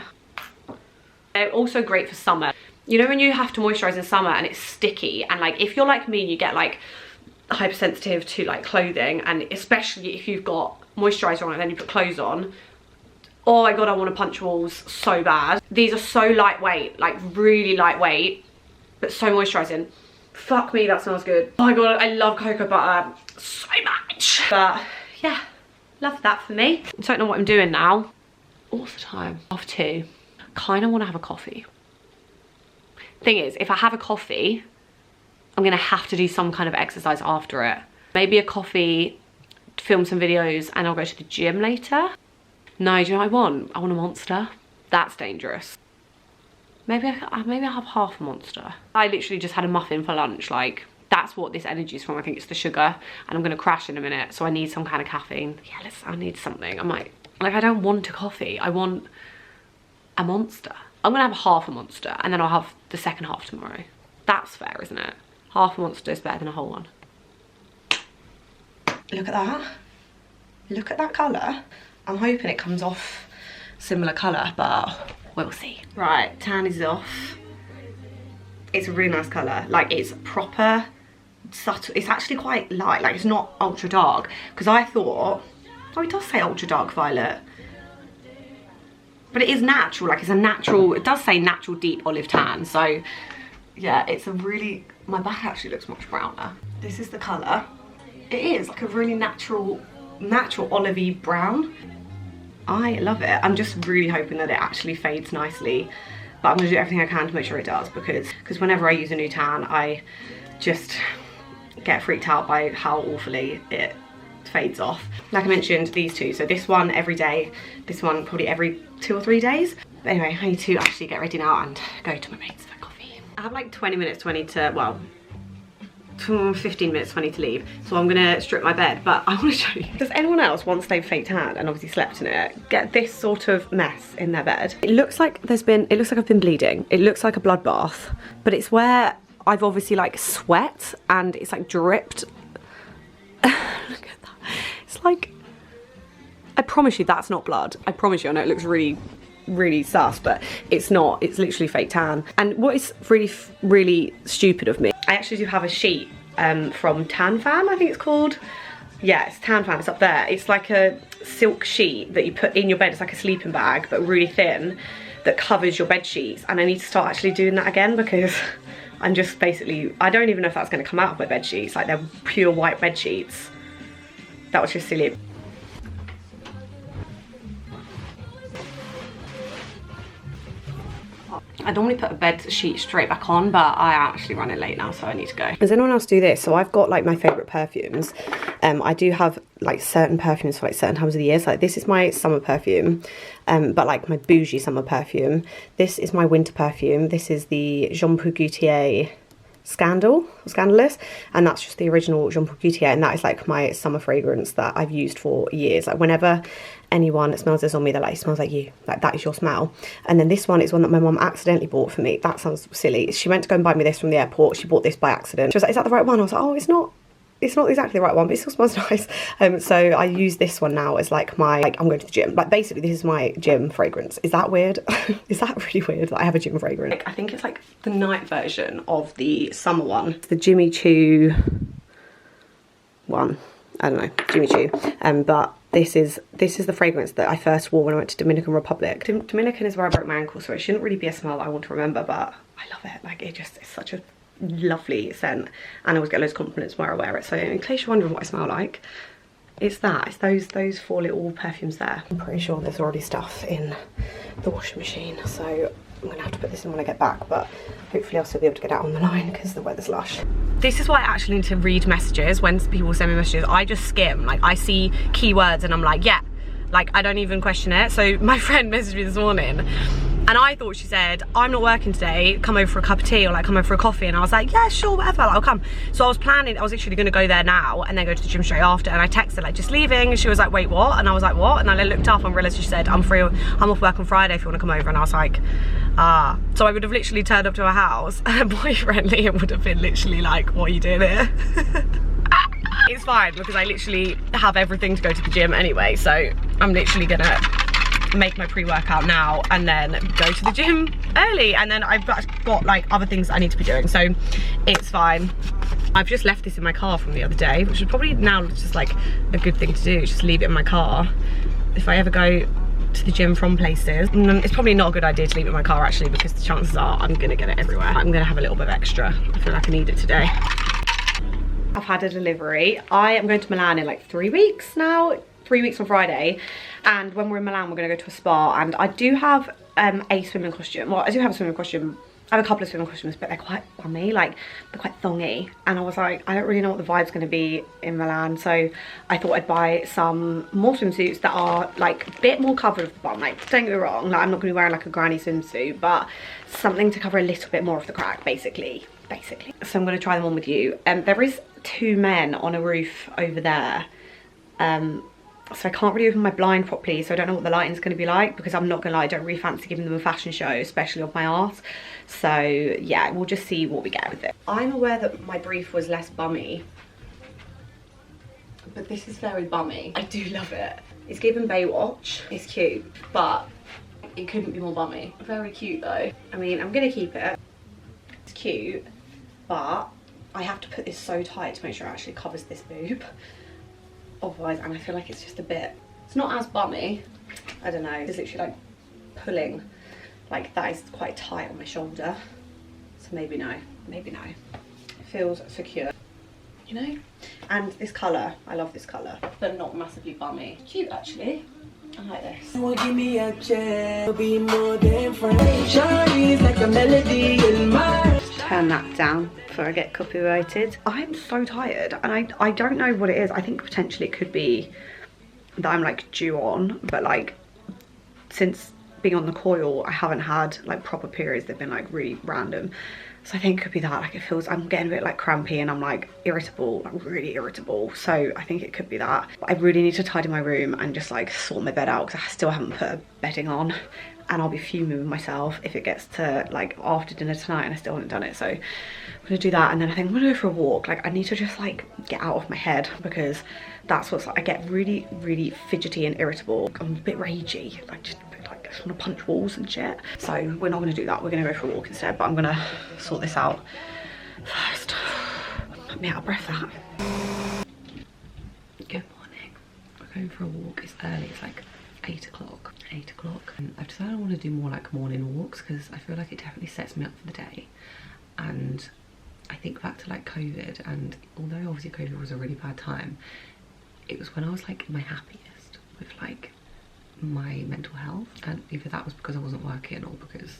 They're also great for summer. You know when you have to moisturise in summer and it's sticky, and like if you're like me and you get like hypersensitive to like clothing, and especially if you've got moisturiser on and then you put clothes on, oh my God, I want to punch walls so bad. These are so lightweight, like really lightweight, but so moisturising. Fuck me, that smells good. Oh my god, I love cocoa butter so much. But yeah, love that for me. I don't know what I'm doing now. What's the time? 2:30. Kind of want to have a coffee. Thing is, if I have a coffee, I'm gonna have to do some kind of exercise after it. Maybe a coffee, film some videos, and I'll go to the gym later. No, do you know what I want? I want a Monster. That's dangerous. Maybe I'll have half a Monster. I literally just had a muffin for lunch. Like, that's what this energy is from. I think it's the sugar, and I'm gonna crash in a minute, so I need some kind of caffeine. Yeah, I need something. Like, I don't want a coffee. I want a Monster. I'm gonna have half a Monster, and then I'll have the second half tomorrow. That's fair, isn't it? Half a Monster is better than a whole one. Look at that. Look at that colour. I'm hoping it comes off similar colour, but we'll see. Right, tan is off. It's a really nice colour. Like, it's proper, subtle. It's actually quite light. Like, it's not ultra dark. Because I thought, oh, it does say ultra dark violet. But it is natural. Like, it's a natural, it does say natural deep olive tan. So, yeah, it's a really, my back actually looks much browner. This is the colour. It is like a really natural olivey brown. I love it. I'm just really hoping that it actually fades nicely, but I'm gonna do everything I can to make sure it does, because whenever I use a new tan, I just get freaked out by how awfully it fades off. Like I mentioned, these two, so this one every day, this one probably every 2 or 3 days. But anyway, I need to actually get ready now and go to my mate's for coffee. I have like 20 minutes, 20 to, well, 15 minutes, 20 to leave, so I'm gonna strip my bed. But I want to show you, does anyone else, once they've fake tan and obviously slept in it, get this sort of mess in their bed? It looks like I've been bleeding. It looks like a bloodbath, but it's where I've obviously like sweat and it's like dripped. Look at that. It's like, I promise you that's not blood. I promise you. I know it looks really sus, but it's not. It's literally fake tan. And what is really stupid of me, I actually do have a sheet from Tan Fan, I think it's called. Yeah, it's Tan Fan, it's up there. It's like a silk sheet that you put in your bed. It's like a sleeping bag, but really thin, that covers your bed sheets. And I need to start actually doing that again, because I'm just basically, I don't even know if that's going to come out of my bed sheets. Like, they're pure white bed sheets. That was just silly. I normally put a bed sheet straight back on, but I actually run it late now, so I need to go. Does anyone else do this? So I've got like my favourite perfumes. I do have like certain perfumes for like certain times of the year. So like, this is my summer perfume, but like my bougie summer perfume. This is my winter perfume. This is the Jean Paul Gaultier Scandalous, and that's just the original Jean Paul Gaultier, and that is like my summer fragrance that I've used for years. Like, whenever anyone smells this on me, they're like, it smells like you, like that is your smell. And then this one is one that my mum accidentally bought for me. That sounds silly. She went to go and buy me this from the airport. She bought this by accident. She was like, is that the right one? I was like, oh, it's not exactly the right one, but it still smells nice. So I use this one now as like my, like, I'm going to the gym. Like, basically this is my gym fragrance. Is that weird? Is that really weird that I have a gym fragrance? Like, I think it's like the night version of the summer one. It's the Jimmy Choo one. I don't know, Jimmy Choo. But this is the fragrance that I first wore when I went to Dominican Republic. Dominican is where I broke my ankle, so it shouldn't really be a smell that I want to remember, but I love it. Like, it's such a lovely scent, and I always get loads of compliments where I wear it. So in case you're wondering what I smell like, it's that. It's those 4 little perfumes there. I'm pretty sure there's already stuff in the washing machine, so I'm gonna have to put this in when I get back, but hopefully I'll still be able to get out on the line because the weather's lush. This is why I actually need to read messages. When people send me messages, I just skim. Like, I see keywords and I'm like, yeah, like, I don't even question it. So my friend messaged me this morning, and I thought she said, I'm not working today, come over for a cup of tea, or like come over for a coffee. And I was like, yeah, sure, whatever, like, I'll come. So I was literally gonna go there now and then go to the gym straight after. And I texted like, just leaving, and she was like, wait, what? And I was like, what? And I looked up and realized she said, I'm free, I'm off work on Friday if you wanna come over. And I was like, ah. So I would have literally turned up to her house, and her boyfriend Liam would have been literally like, what are you doing here? It's fine, because I literally have everything to go to the gym anyway. So I'm literally gonna make my pre-workout now and then go to the gym early, and then I've got like other things I need to be doing, so it's fine. I've just left this in my car from the other day, which is probably now just like a good thing to do, just leave it in my car. If I ever go to the gym from places. It's probably not a good idea to leave it in my car actually, because the chances are I'm gonna get it everywhere. I'm gonna have a little bit of extra. I feel like I need it today. I've had a delivery. I am going to Milan in like 3 weeks now. 3 weeks on Friday, and when we're in Milan we're going to go to a spa, and I do have a swimming costume. Well, I do have a swimming costume. I have a couple of swimming costumes, but they're quite bummy, like they're quite thongy, and I was like, I don't really know what the vibe's going to be in Milan, so I thought I'd buy some more swimsuits that are like a bit more covered of the bum. Like, don't get me wrong, like I'm not going to be wearing like a granny swimsuit, but something to cover a little bit more of the crack, basically. So I'm going to try them on with you. There is 2 men on a roof over there, so I can't really open my blind properly, so I don't know what the lighting's going to be like, because I'm not going to lie, I don't really fancy giving them a fashion show, especially of my arse. So yeah, we'll just see what we get with it. I'm aware that my brief was less bummy, but this is very bummy. I do love it. It's given Baywatch. It's cute, but it couldn't be more bummy. Very cute though. I mean, I'm going to keep it. It's cute, but I have to put this so tight to make sure it actually covers this boob. Otherwise, and I feel like it's just a bit, it's not as bummy, I don't know, it's literally like pulling, like that is quite tight on my shoulder, so maybe no, it feels secure, you know. And this colour, I love this colour, but not massively bummy. Cute actually, I like this. Give me a chance, be more than friends. Shawty's like a melody in my... Turn that down before I get copyrighted. I'm so tired, and I don't know what it is. I think potentially it could be that I'm like due on, but like since being on the coil I haven't had like proper periods. They've been like really random, so I think it could be that. Like it feels, I'm getting a bit like crampy and I'm like irritable, like really irritable, so I think it could be that. But I really need to tidy my room and just like sort my bed out, because I still haven't put a bedding on, and I'll be fuming with myself if it gets to like after dinner tonight and I still haven't done it. So I'm gonna do that, and then I think I'm gonna go for a walk. Like I need to just like get out of my head, because that's what's like, I get really fidgety and irritable. I'm a bit ragey, like just like I just want to punch walls and shit. So we're not gonna do that, we're gonna go for a walk instead, but I'm gonna sort this out first. Let me out of breath that. Good morning, we're going for a walk. It's early, it's like 8 o'clock. And I've decided I want to do more like morning walks, because I feel like it definitely sets me up for the day. And I think back to like COVID, and although obviously COVID was a really bad time, it was when I was like my happiest with like my mental health, and either that was because I wasn't working or because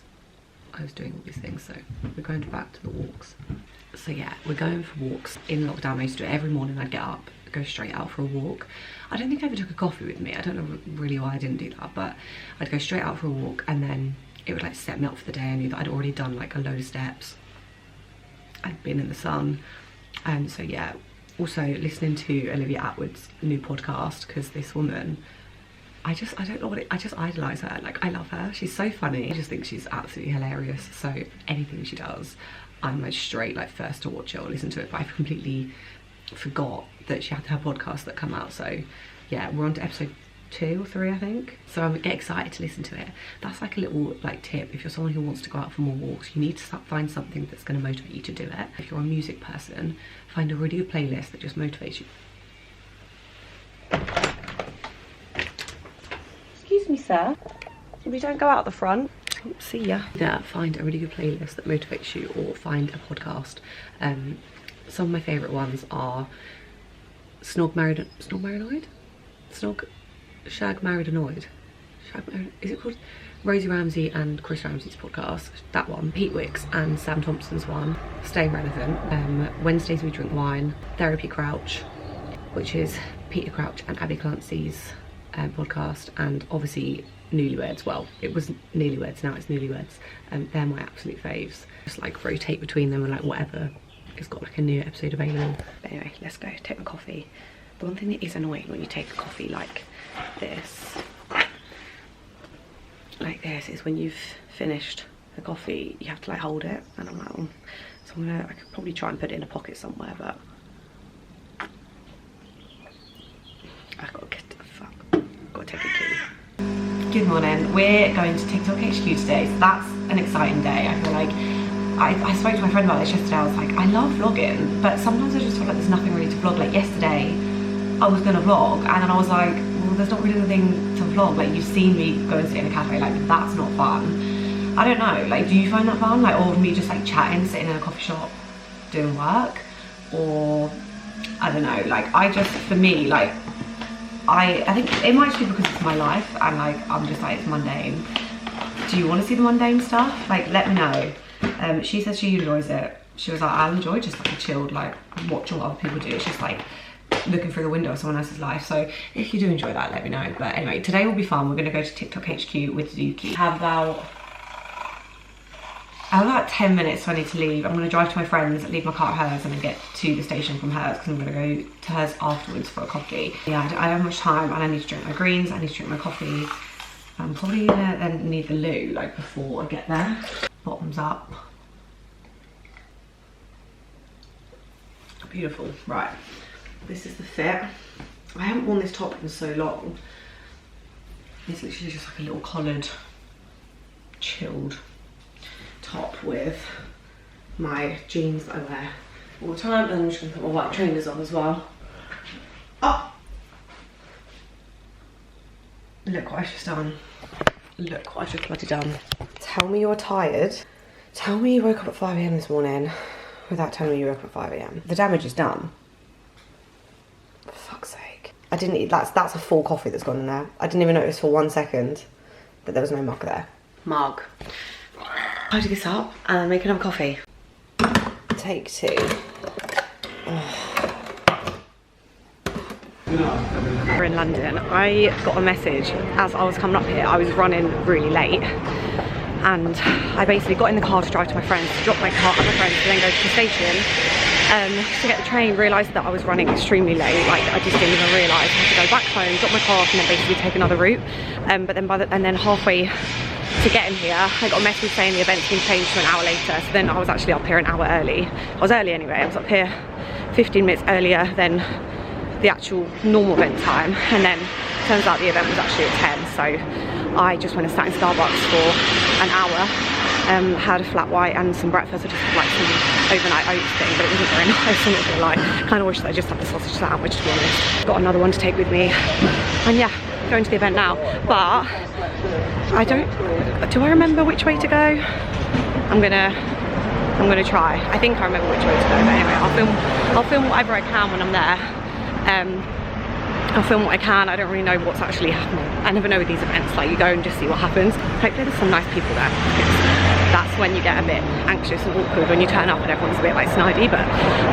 I was doing all these things. So we're going back to the walks. So yeah, we're going for walks. In lockdown I used to do it every morning. I'd get up, go straight out for a walk. I don't think I ever took a coffee with me. I don't know really why I didn't do that, but I'd go straight out for a walk, and then it would like set me up for the day. I knew that I'd already done like a load of steps. I'd been in the sun, and so yeah. Also listening to Olivia Attwood's new podcast, because this woman, I don't know what it, I just idolise her. Like I love her, she's so funny. I just think she's absolutely hilarious. So anything she does, I'm like straight like first to watch it or listen to it. But I've completely forgot that she had her podcast that come out. So yeah, we're on to episode 2 or 3 I think, so I'm get excited to listen to it. That's like a little like tip. If you're someone who wants to go out for more walks, you need to find something that's going to motivate you to do it. If you're a music person, find a really good playlist that just motivates you. Excuse me sir, we don't go out the front. See ya. Yeah, find a really good playlist that motivates you, or find a podcast. Some of my favourite ones are Shag Married Annoyed. Is it called? Rosie Ramsey and Chris Ramsey's podcast, that one. Pete Wicks and Sam Thompson's one, Staying Relevant. Wednesdays We Drink Wine. Therapy Crouch, which is Peter Crouch and Abby Clancy's podcast, and obviously Newlyweds. Well, it was Newlyweds, now it's Newlyweds. They're my absolute faves. Just like rotate between them, and like whatever, it's got like a new episode available. But anyway, let's go take my coffee. The one thing that is annoying when you take a coffee like this is when you've finished the coffee, you have to like hold it, and I'm like, oh. So I could probably try and put it in a pocket somewhere, but I've got to take a key. Good morning, we're going to TikTok HQ today, so that's an exciting day. I feel like I spoke to my friend about this yesterday. I was like, I love vlogging, but sometimes I just feel like there's nothing really to vlog. Like yesterday I was gonna vlog, and then I was like, well, there's not really anything to vlog. Like, you've seen me go and sit in a cafe, like, that's not fun. I don't know, like, do you find that fun? Like, or me just like chatting, sitting in a coffee shop, doing work? Or, I don't know, like, I just, for me, like, I think it might just be because it's my life, and like, I'm just like, it's mundane. Do you want to see the mundane stuff? Like, let me know. She says she enjoys it. She was like, I'll enjoy just like a chilled, like, watching what other people do. It's just like looking through the window of someone else's life. So if you do enjoy that, let me know. But anyway, today will be fun. We're gonna go to TikTok HQ with Zuki. I have about 10 minutes, so I need to leave. I'm gonna drive to my friend's, leave my car at hers, and then get to the station from hers, because I'm gonna go to hers afterwards for a coffee. Yeah, I don't have much time, and I need to drink my greens, I need to drink my coffee. I'm probably gonna then need the loo, like, before I get there. Bottoms up. Beautiful. Right, this is the fit. I haven't worn this top in so long. It's literally just like a little collared, chilled top with my jeans that I wear all the time, and I'm just gonna put my white trainers on as well. Oh! Look what I've just done. Look what I've just bloody done. Tell me you're tired. Tell me you woke up at 5 AM this morning without telling me you woke up at 5 AM. The damage is done. For fuck's sake. I didn't eat, that's a full coffee that's gone in there. I didn't even notice for 1 second that there was no mug there. Mug. Tidy this up and make another coffee. Take 2. We're in London. I got a message as I was coming up here. I was running really late, and I basically got in the car to drive to my friend's, to drop my car at my friend's, to then go to the station to get the train. Realised that I was running extremely late. Like, I just didn't even realise. I had to go back home, drop my car off, and then basically take another route. But then halfway to getting here, I got a message saying the event's been changed to an hour later. So then I was actually up here an hour early. I was early anyway. I was up here 15 minutes earlier than the actual normal event time, and then turns out the event was actually at 10. So I just went and sat in Starbucks for an hour, had a flat white and some breakfast. I just had like some overnight oats thing, but it wasn't very nice, I'm not gonna lie. Kind of wish that I just had the sausage sandwich, to be honest. Got another one to take with me, and yeah, going to the event now. But do I remember which way to go? I'm gonna try. I think I remember which way to go, but anyway, I'll film whatever I can when I'm there. I'll film what I can. I don't really know what's actually happening. I never know with these events, like, you go and just see what happens. Hopefully there's some nice people there, because that's when you get a bit anxious and awkward, when you turn up and everyone's a bit like snidey, but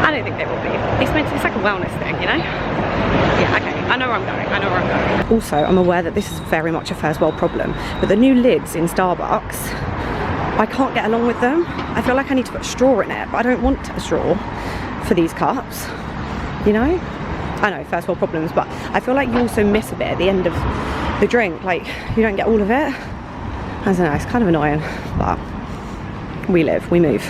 I don't think they will be. It's like a wellness thing, you know? Yeah, okay, I know where I'm going, Also, I'm aware that this is very much a first world problem, but the new lids in Starbucks, I can't get along with them. I feel like I need to put a straw in it, but I don't want a straw for these cups, you know? I know, first world problems, but I feel like you also miss a bit at the end of the drink. Like, you don't get all of it. I don't know, it's kind of annoying, but we live, we move.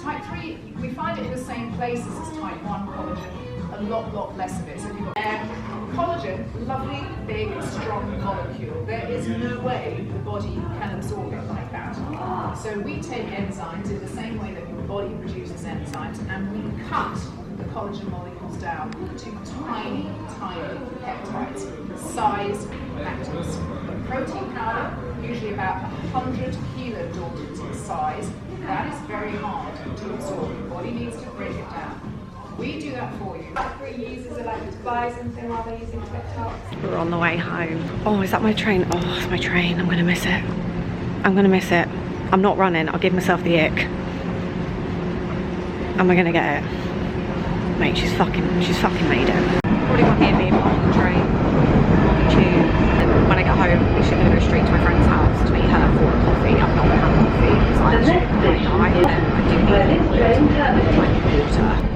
Type 3, we find it in the same places as type 1 collagen, a lot less of it. So if you've got collagen, lovely, big, strong molecule. There is no way the body can absorb it like that. So we take enzymes in the same way that your body produces enzymes, and we cut the collagen molecules down to tiny peptides, size matters. Protein powder, usually about 100 kilodaltons in size, that is very hard to absorb. Your body needs to break it down. We do that for you. Factory users are like device and thing while they're using TikTok. We're on the way home. Oh, is that my train? Oh, it's my train. I'm gonna miss it. I'm gonna miss it. I'm not running. I'll give myself the ick. Am I gonna get it? Mate, she's fucking made it. Probably won't hear me on the train, on the tube. And when I get home, I'm actually gonna go straight to my friend's house to meet her for a coffee. I'm not gonna have coffee because I actually might die. I do need water.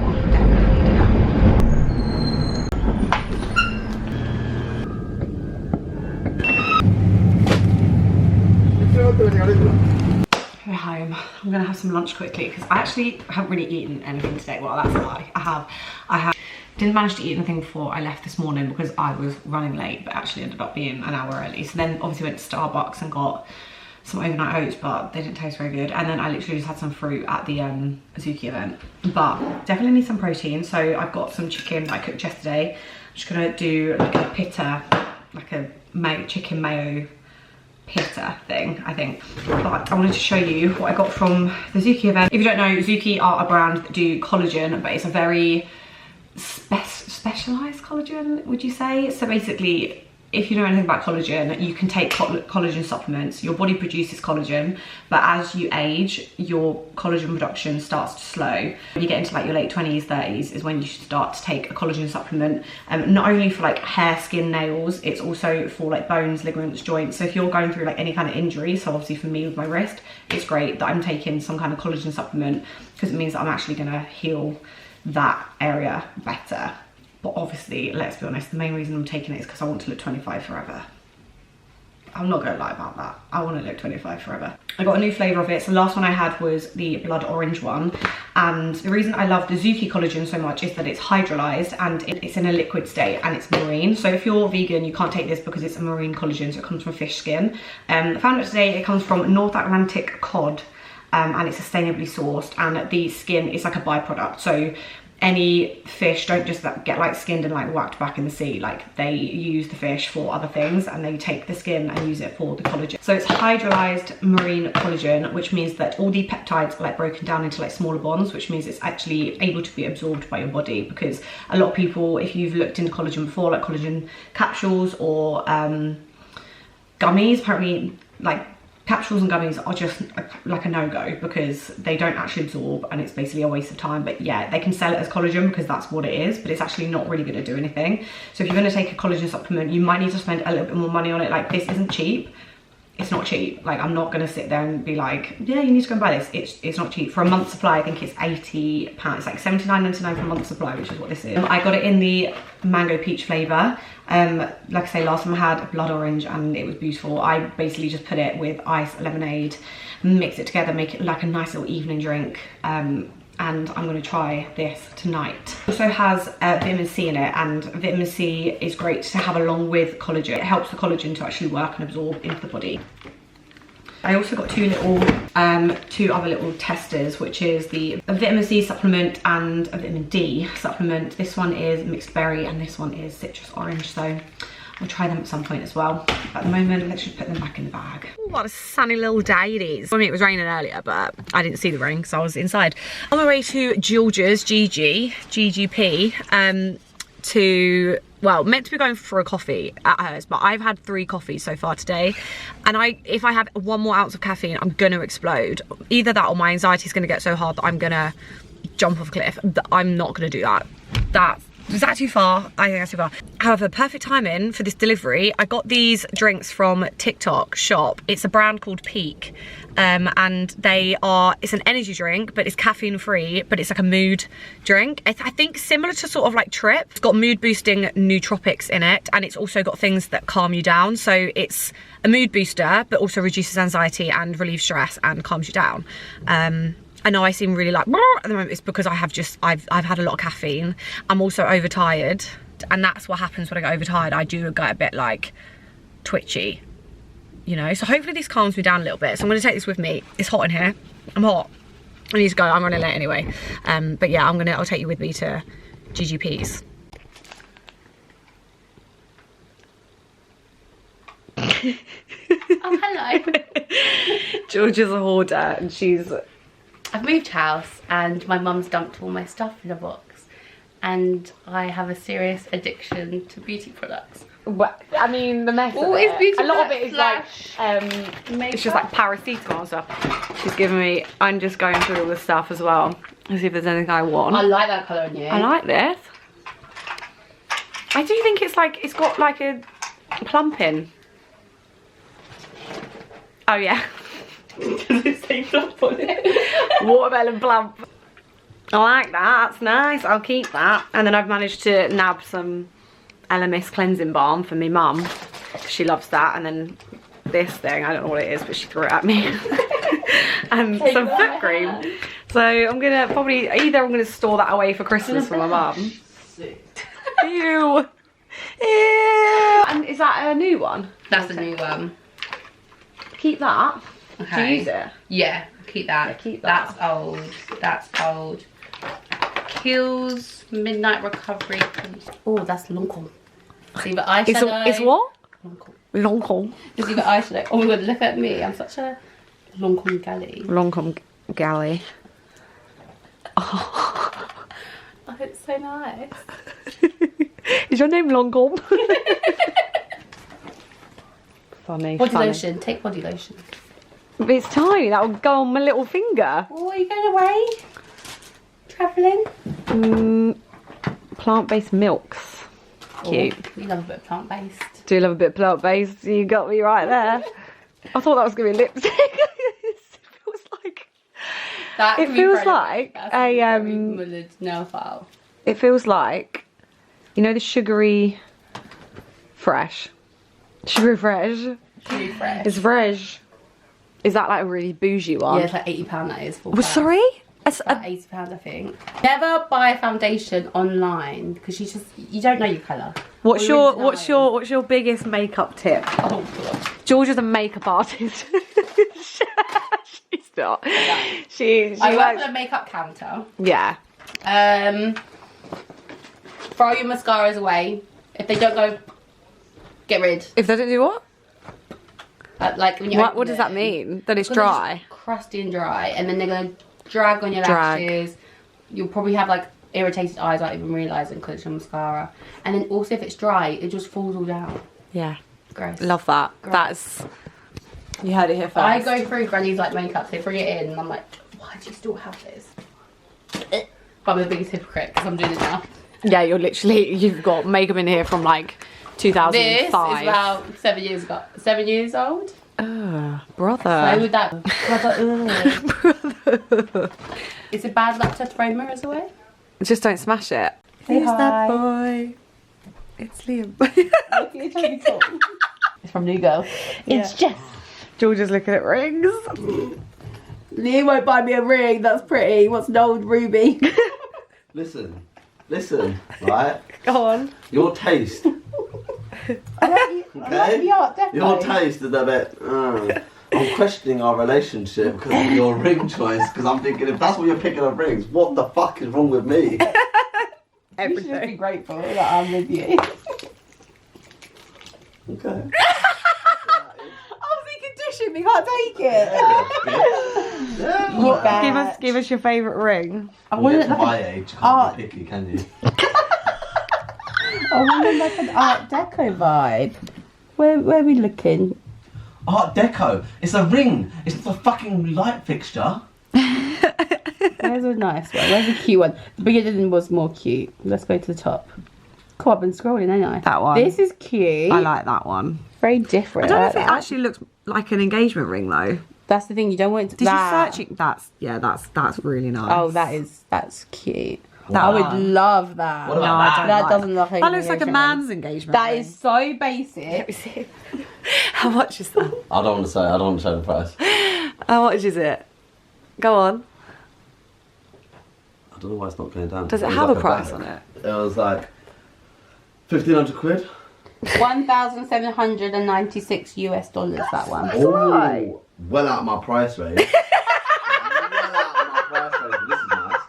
We're home. I'm gonna have some lunch quickly because I actually haven't really eaten anything today. Well, that's a lie. I have Didn't manage to eat anything before I left this morning because I was running late, but actually ended up being an hour early. So then obviously went to Starbucks and got some overnight oats, but they didn't taste very good. And then I literally just had some fruit at the Azuki event. But definitely need some protein. So I've got some chicken that I cooked yesterday. I'm just gonna do like a pitta, like a chicken mayo pitta thing, I think. But I wanted to show you what I got from the Azuki event. If you don't know, Azuki are a brand that do collagen, but it's a very specialized collagen, would you say? So basically, if you know anything about collagen, you can take collagen supplements. Your body produces collagen, but as you age, your collagen production starts to slow. When you get into like your late 20s, 30s is when you should start to take a collagen supplement. Not only for like hair, skin, nails, it's also for like bones, ligaments, joints. So if you're going through like any kind of injury, so obviously for me with my wrist, it's great that I'm taking some kind of collagen supplement because it means that I'm actually gonna heal that area better. But obviously, let's be honest, the main reason I'm taking it is because I want to look 25 forever. I'm not gonna lie about that. I want to look 25 forever. I got a new flavour of it. So the last one I had was the blood orange one. And the reason I love the Azuki collagen so much is that it's hydrolyzed and it's in a liquid state and it's marine. So if you're vegan, you can't take this because it's a marine collagen, so it comes from fish skin. I found it today, it comes from North Atlantic cod. And it's sustainably sourced, and the skin is like a byproduct. So any fish don't just get like skinned and like whacked back in the sea. Like they use the fish for other things and they take the skin and use it for the collagen. So it's hydrolyzed marine collagen, which means that all the peptides are like broken down into like smaller bonds, which means it's actually able to be absorbed by your body. Because a lot of people, if you've looked into collagen before, like collagen capsules or gummies, apparently like capsules and gummies are just like a no-go because they don't actually absorb and it's basically a waste of time. But yeah, they can sell it as collagen because that's what it is, but it's actually not really going to do anything. So if you're going to take a collagen supplement, you might need to spend a little bit more money on it. Like, this isn't cheap. It's not cheap. Like, I'm not going to sit there and be like, yeah, you need to go and buy this. It's not cheap. For a month's supply, I think it's £80. It's like £79.99 for a month's supply, which is what this is. I got it in the mango peach flavour. Like I say, last time I had a blood orange and it was beautiful. I basically just put it with ice, lemonade, mix it together, make it like a nice little evening drink. And I'm going to try this tonight. It also has vitamin C in it, and vitamin C is great to have along with collagen. It helps the collagen to actually work and absorb into the body. I also got two other little testers, which is a vitamin C supplement and a vitamin D supplement. This one is mixed berry and this one is citrus orange, so I'll try them at some point as well. At the moment, let's just put them back in the bag. Ooh, what a sunny little day it is. I mean, it was raining earlier, but I didn't see the rain because I was inside. On my way to George's, GGP, well, meant to be going for a coffee at hers, but I've had 3 coffees so far today, and if I have 1 more ounce of caffeine, I'm gonna explode. Either that or my anxiety is gonna get so hard that I'm gonna jump off a cliff. I'm not gonna do that. Is that too far? I think that's too far. However, perfect timing for this delivery. I got these drinks from TikTok shop. It's a brand called Peak. And it's an energy drink, but it's caffeine free, but it's like a mood drink. I think similar to sort of like Trip. It's got mood boosting nootropics in it, and it's also got things that calm you down. So it's a mood booster, but also reduces anxiety and relieves stress and calms you down. I know I seem really like at the moment. It's because I've had a lot of caffeine. I'm also overtired, and that's what happens when I get overtired. I do get a bit like twitchy, you know. So hopefully this calms me down a little bit. So I'm gonna take this with me. It's hot in here. I'm hot. I need to go. I'm running late anyway. But yeah, I'll take you with me to GGP's. Oh, hello. George is a hoarder, and I've moved house and my mum's dumped all my stuff in a box, and I have a serious addiction to beauty products. Well, I mean, the mess of it. A lot of it is like, it's just like paracetamol and stuff. She's giving me, I'm just going through all the stuff as well to see if there's anything I want. I like that colour on you. I like this. I do think it's like, it's got like a plumping. Oh yeah. Does it say plump on it? Watermelon plump. I like that, that's nice, I'll keep that. And then I've managed to nab some LMS cleansing balm for me mum. She loves that. And then this thing, I don't know what it is, but she threw it at me. And some foot cream. So I'm gonna probably, I'm gonna store that away for Christmas for my mum. Ew. Ew. And is that a new one? That's a new one. Keep that. Okay. Do you use it? Yeah, keep that. Yeah, keep that. That's old. That's old. Kills Midnight Recovery. Oh, that's Lancome. See the eyeshadow. It's what? Lancome. Lancome. You see the eyeshadow. Oh my god, look at me. I'm such a Lancome galley. Lancome galley. Oh, it's so nice. Is your name Lancome? Funny. Body funny. lotion. Take body lotion. But it's tiny. That will go on my little finger. Oh, are you going away? Travelling? Plant-based milks. Cute. Oh, we love a bit of plant-based. Do love a bit of plant-based. You got me right there. I thought that was going to be lipstick. It feels like... That It feels like a nail file. It feels like, you know, the sugary fresh. Sugary fresh. Really fresh. It's fresh. Is that like a really bougie one? Yeah, it's like £80 that is. Full Well, price. sorry? It's About £80 I think. Never buy a foundation online because you don't know your colour. What's your biggest makeup tip? Oh god. Georgia's a makeup artist. She's not. Yeah. She I work likes... at a makeup counter. Yeah. Throw your mascaras away. If they don't go, get rid. If they don't do what? Like when you What does that mean? That it's dry? Crusty and dry, and then they're gonna drag on your lashes. You'll probably have like irritated eyes without even realising because it's your mascara. And then also if it's dry, it just falls all down. Yeah. Gross. Love that. Gross. That's... You heard it here first. I go through Granny's like makeup, they bring it in, and I'm like, why do you still have this? But I'm the biggest hypocrite because I'm doing it now. Yeah, you've got makeup in here from like 2005. This is about 7 years ago. 7 years old. Brother. Play with that. Brother. Is it bad luck to throw mirrors away? Just don't smash it. Say Who's hi. that boy? It's Liam. It's from New Girl. It's Jess. Georgia's looking at rings. Liam won't buy me a ring. That's pretty. He wants an old ruby. Listen, right? Go on. Your taste, I like the Art Deco. your taste is a bit. I'm questioning our relationship because of your ring choice. Because I'm thinking, if that's what you're picking up rings, what the fuck is wrong with me? You should just be grateful that I'm with you. Okay. Obviously conditioned, we can't take it. Yeah. Give us your favourite ring. I Well, want get it to like my age, you can't be picky, can you? I want it like an Art Deco vibe. Where are we looking? Art Deco. It's a ring. It's not a fucking light fixture. Where's a nice one? Where's a cute one? The beginning was more cute. Let's go to the top. Cool, I've been scrolling, ain't I? That one. This is cute. I like that one. Very different. I don't know if like it that. actually looks like an engagement ring though. That's the thing, you don't want it to Did you search it? That's really nice. Oh, that's cute. That I would one. love that. What about No, I don't that like doesn't look like that an looks like a engagement man's ring. engagement That ring. is so basic. How much is that? I don't want to say. I don't want to show the price. How much is it? Go on. I don't know why it's not going down. Does it was have like a price bag. on it? It was like 1,500 quid. 1,796 US dollars, that one. Oh, well out of my price range. Well out of my price range, but this is nice.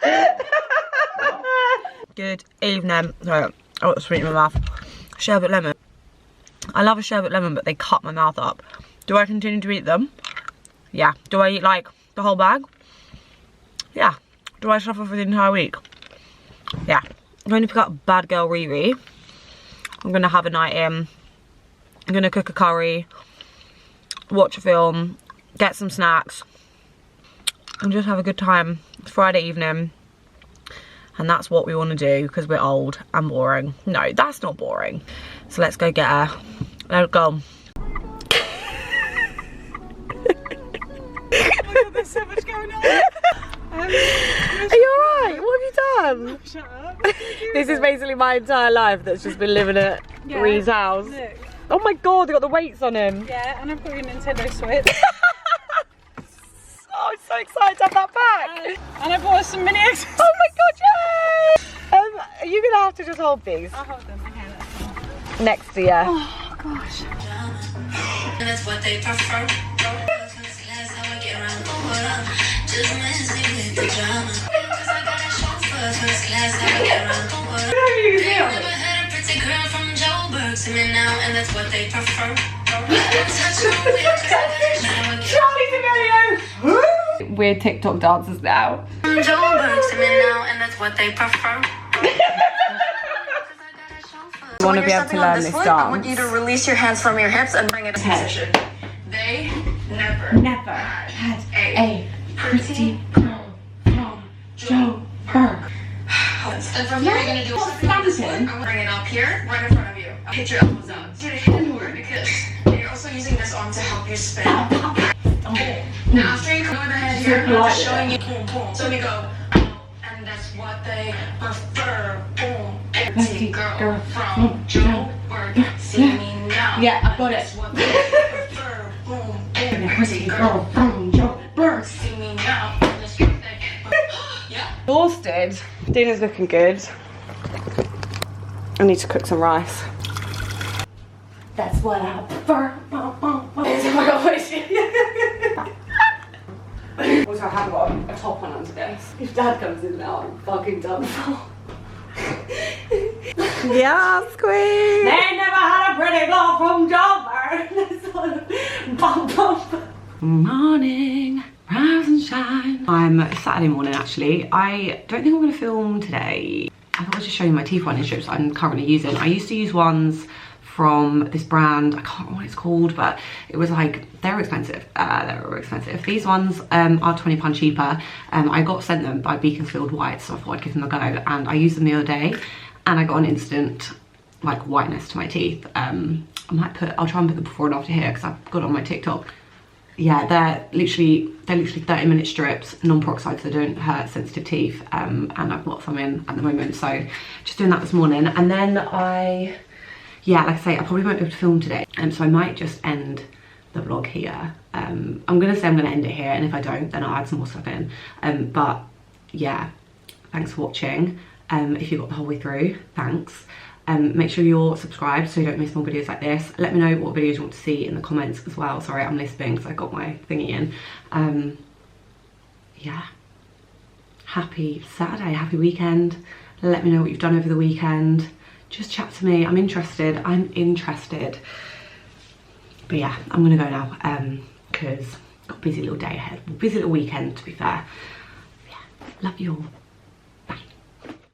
Good evening. Sorry, I got sweet in my mouth. Sherbet lemon. I love a sherbet lemon, but they cut my mouth up. Do I continue to eat them? Yeah. Do I eat like the whole bag? Yeah. Do I suffer for the entire week? Yeah. I'm going to pick up Bad Girl Riri. I'm going to have a night in. I'm going to cook a curry, watch a film, get some snacks, and just have a good time. It's Friday evening. And that's what we want to do because we're old and boring. No, that's not boring. So let's go get her. Let's go. Oh my god, there's so much going on. Are you alright? What have you done? Shut up. This is basically my entire life that's just been living at Ree's house. Look. Oh my god, they got the weights on him. Yeah, and I've got your Nintendo Switch. Oh, I'm so excited to have that back. And I bought some mini eggs. Oh my god, yay! Are you gonna have to just hold these? I'll hold them. Okay, that's fine. Next to you. Oh gosh. And that's what they prefer. And that's what they prefer. We're TikTok dancers now. And that's what they prefer. I want to be able to learn this dance. I want you to release your hands from your hips and bring it to position. They never had a pretty girl from Joburg. And from here, you're gonna do something on this one. I'm gonna bring it up here, right in front of you. I'll hit your elbows out. Do the hand work because you're also using this arm to help you spin. Now, after you come with the head here, I'm just showing you boom, boom. So we go, and that's what they prefer. Boom, pretty girl from Joburg. See me now. Yeah, I've got it. That's what they prefer. Boom, boom, pretty girl from Joburg. See me now. That's what they yeah. Exhausted. Dinner's looking good. I need to cook some rice. That's what I prefer. Also, I have got a top on under this. If Dad comes in now, I'm fucking done for. Yes, queen! They never had a pretty girl from Joburg. Bum, bum. Morning, rise and shine. I'm Saturday morning actually. I don't think I'm going to film today. I thought I'd just show you my teeth whitening strips I'm currently using. I used to use ones from this brand, I can't remember what it's called, but it was like, they were expensive. They were expensive. These ones are £20 cheaper. I got sent them by Beaconsfield White, so I thought I'd give them a go. And I used them the other day and I got an instant like whiteness to my teeth. I'll try and put the before and after here because I've got it on my TikTok. Yeah, they're literally 30-minute strips, non-peroxide, so they don't hurt sensitive teeth. And I've got some in at the moment, so just doing that this morning. And then yeah, like I say, I probably won't be able to film today, so I might just end the vlog here. I'm gonna say I'm gonna end it here, and if I don't, then I'll add some more stuff in. But yeah, thanks for watching. If you got the whole way through, thanks. Make sure you're subscribed so you don't miss more videos like this. Let me know what videos you want to see in the comments as well. Sorry, I'm lisping because I got my thingy in. Yeah, happy Saturday, happy weekend. Let me know what you've done over the weekend. Just chat to me, I'm interested. But yeah, I'm gonna go now because got a busy little day ahead, busy little weekend to be fair. Yeah, love you all.